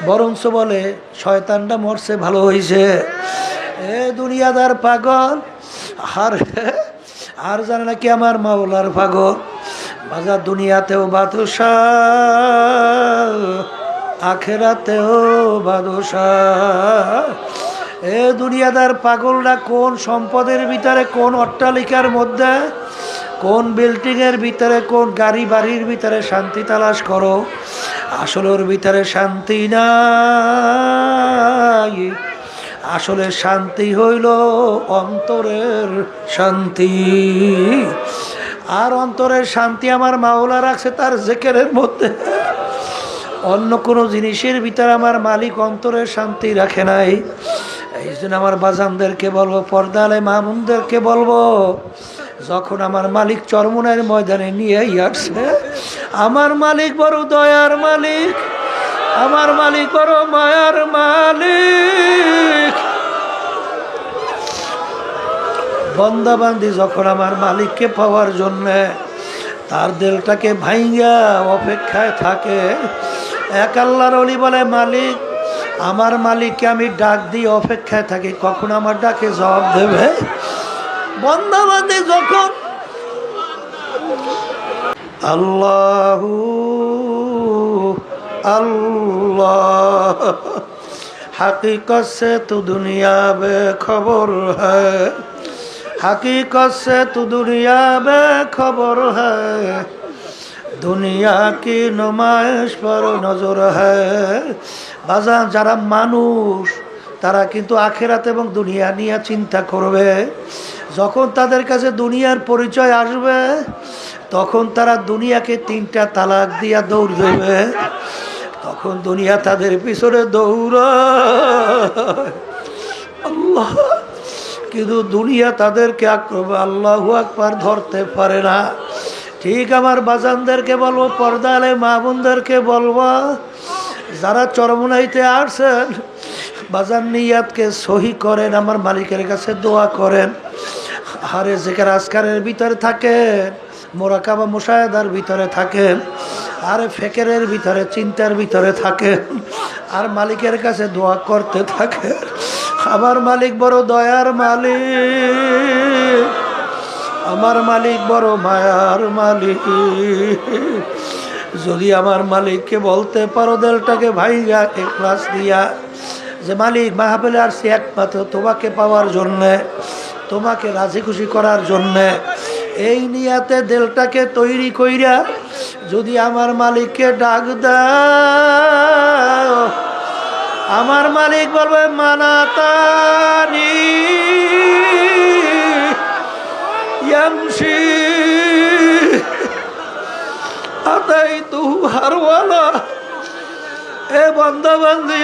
বরঞ্চ বলে শয়তানটা মরছে ভালো হয়েছে। এ দুনিয়াদার পাগল, আর আর জানে নাকি আমার মাওলার পাগল। বাজার দুনিয়াতেও বাদশাহ, আখেরাতেও বাদশাহ। এ দুনিয়াদার পাগলরা কোন সম্পদের ভিতরে, কোন অট্টালিকার মধ্যে, কোন বিল্ডিংয়ের ভিতরে, কোন গাড়ি বাড়ির ভিতরে শান্তি তালাশ করো, আসলে ওর ভিতরে শান্তি নাই। আসলে শান্তি হইল অন্তরের শান্তি। আর অন্তরের শান্তি আমার মাওলা রাখছে তার জিকিরের মধ্যে। অন্য কোনো জিনিসের ভিতরে আমার মালিক অন্তরের শান্তি রাখে নাই। এই জন্য আমার বাজানদেরকে বলবো, পর্দালে মামুনদেরকে বলবো, যখন আমার মালিক চরমনের ময়দানে নিয়ে আসছে, আমার মালিক বড় দয়ার মালিক, আমার মালিক বড় মায়ার মালিক। বন্দাবান্দি যখন আমার মালিককে পাওয়ার জন্য তার দিলটাকে ভাঙ্গা অপেক্ষায় থাকে, এক আল্লাহর ওলি বলে, মালিক, আমার মালিককে আমি ডাক দিয়ে অপেক্ষায় থাকি কখন আমার ডাকে জবাব দেবে। বন্দাবান্দি যখন আল্লাহু अल्लाह हकीकत से तू दुनिया बेखबर है, हकीकत से तू दुनिया बेखबर है, दुनिया की नुमाइश पर नजर है। বাজান যারা মানুষ তারা কিন্তু আখিরাত এবং দুনিয়া নিয়ে চিন্তা করবে। যখন তাদের কাছে দুনিয়ার পরিচয় আসবে তখন তারা দুনিয়াকে 3টা তালাক দিয়া দৌড় দেবে, তখন দুনিয়া তাদের পিছনে দৌড়ায়। আল্লাহ, কিন্তু দুনিয়া তাদেরকে আক্রমণ আল্লাহু আকবার ধরতে পারে না। ঠিক আমার বাজানদেরকে বলবো, পর্দালে মা বোনদেরকে বলবো, যারা চরমনাইতে আসছেন বাজান নিয়াতকে সহি করেন, আমার মালিকের কাছে দোয়া করেন। আরে জিকির আজকারের ভিতরে থাকেন, মোরাকাবা মুশাহাদার ভিতরে থাকেন, আর ফিকিরের ভিতরে চিন্তার ভিতরে থাকেন, আর মালিকের কাছে দোয়া করতে থাকেন। আমার মালিক বড় দয়ার মালিক, আমার মালিক বড় মায়ার মালিক। যদি আমার মালিককে বলতে পারো দিলটাকে ভাইয়া ইখলাস দিয়া, যে মালিক মাহফিলে আসছি একমাত্র তোমাকে পাওয়ার জন্যে, তোমাকে রাজি খুশি করার জন্যে, এই নিয়াতে দিলটাকে তৈরি কইরা যদি আমার মালিককে ডাক দাও, আমার মালিক বলবে, মানাতানি ইয়ামশি আতাইতু হারওয়ালা। এ বান্দা বান্দি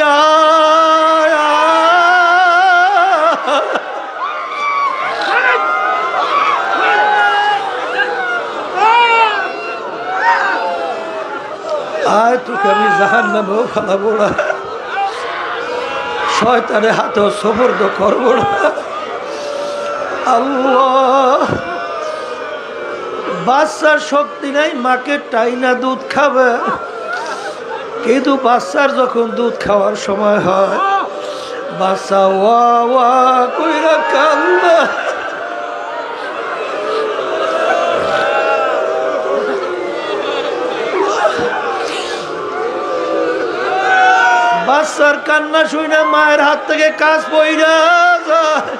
আয়, তোকে আমি জাহান্নামেও ফেলাবো না, শয়তানের হাতেও সুবর্দ করবো না। আল্লাহ, বাচ্চার শক্তি নাই, মাকে টাইনা দুধ খাবে, কিন্তু বাচ্চার যখন দুধ খাওয়ার সময় হয় বাচ্চা ওয়া ওয়া কইরা কান্দে। বাচ্চার কান্না শুনে মায়ের হাত থেকে কাজ পইরা যায়,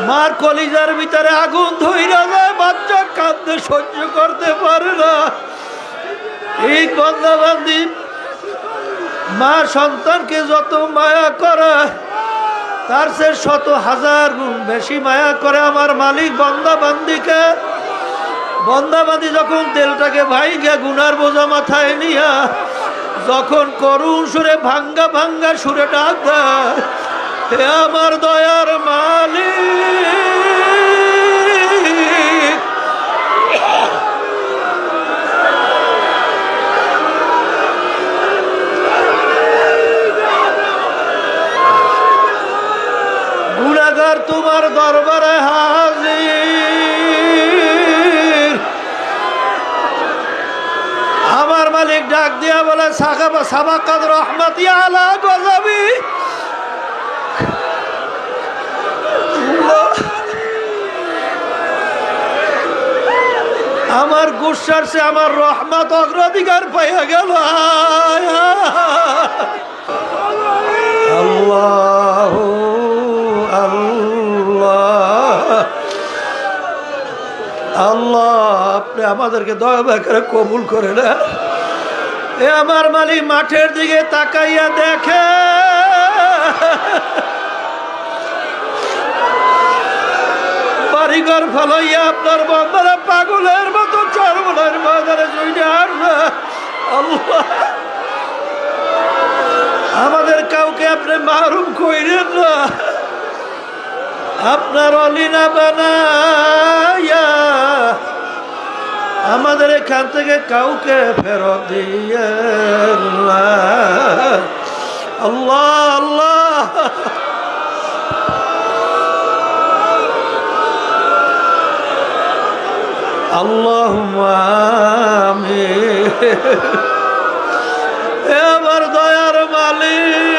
মার কলিজার ভিতরে আগুন ধইরা যায়, বাচ্চা কাঁদতে সহ্য করতে পারে না। এই বান্দাবান্দি মা সন্তানকে যত মায়া করে তার সে 100,000 গুণ বেশি মায়া করে আমার মালিক বান্দাবান্দিকে। বান্দাবান্দি যখন তেলটাকে ভাইগা গুনার বোঝা মাথায় নিয়া যখন করুণ সুরে ভাঙ্গা ভাঙ্গা সুরে ডাক দেয়, হে আমার দয়ার মালিক, এবার তোমার দরবারে হাজির। আমার মালিক ডাক দিয়া বলে সাবাকাত রহমতি আলা গযাবি। আমার গুসার সে আমার রহমত অগ্রাধিকার পাইয়া গেল। আল্লাহ আল্লাহ আল্লাহ, আপনি আমাদেরকে দয়া করে কবুল করে না। এ আমার মালিক মাঠের দিকে তাকাইয়া দেখে বাড়িঘর ফলাইয়া আপনার বন্ধরা পাগলের মতো চরমনের ময়দানে জুইনে আসবে। আল্লাহ, আমাদের কাউকে আপনি মাহরুম কইরেন না, আপনার অলিনা বানাইয়া আমাদের এখান থেকে কাউকে ফেরত দিয়েন না। আল্লাহ আল্লাহ, আল্লাহুম্মা আমিন। এ আমার দয়ার মালিক,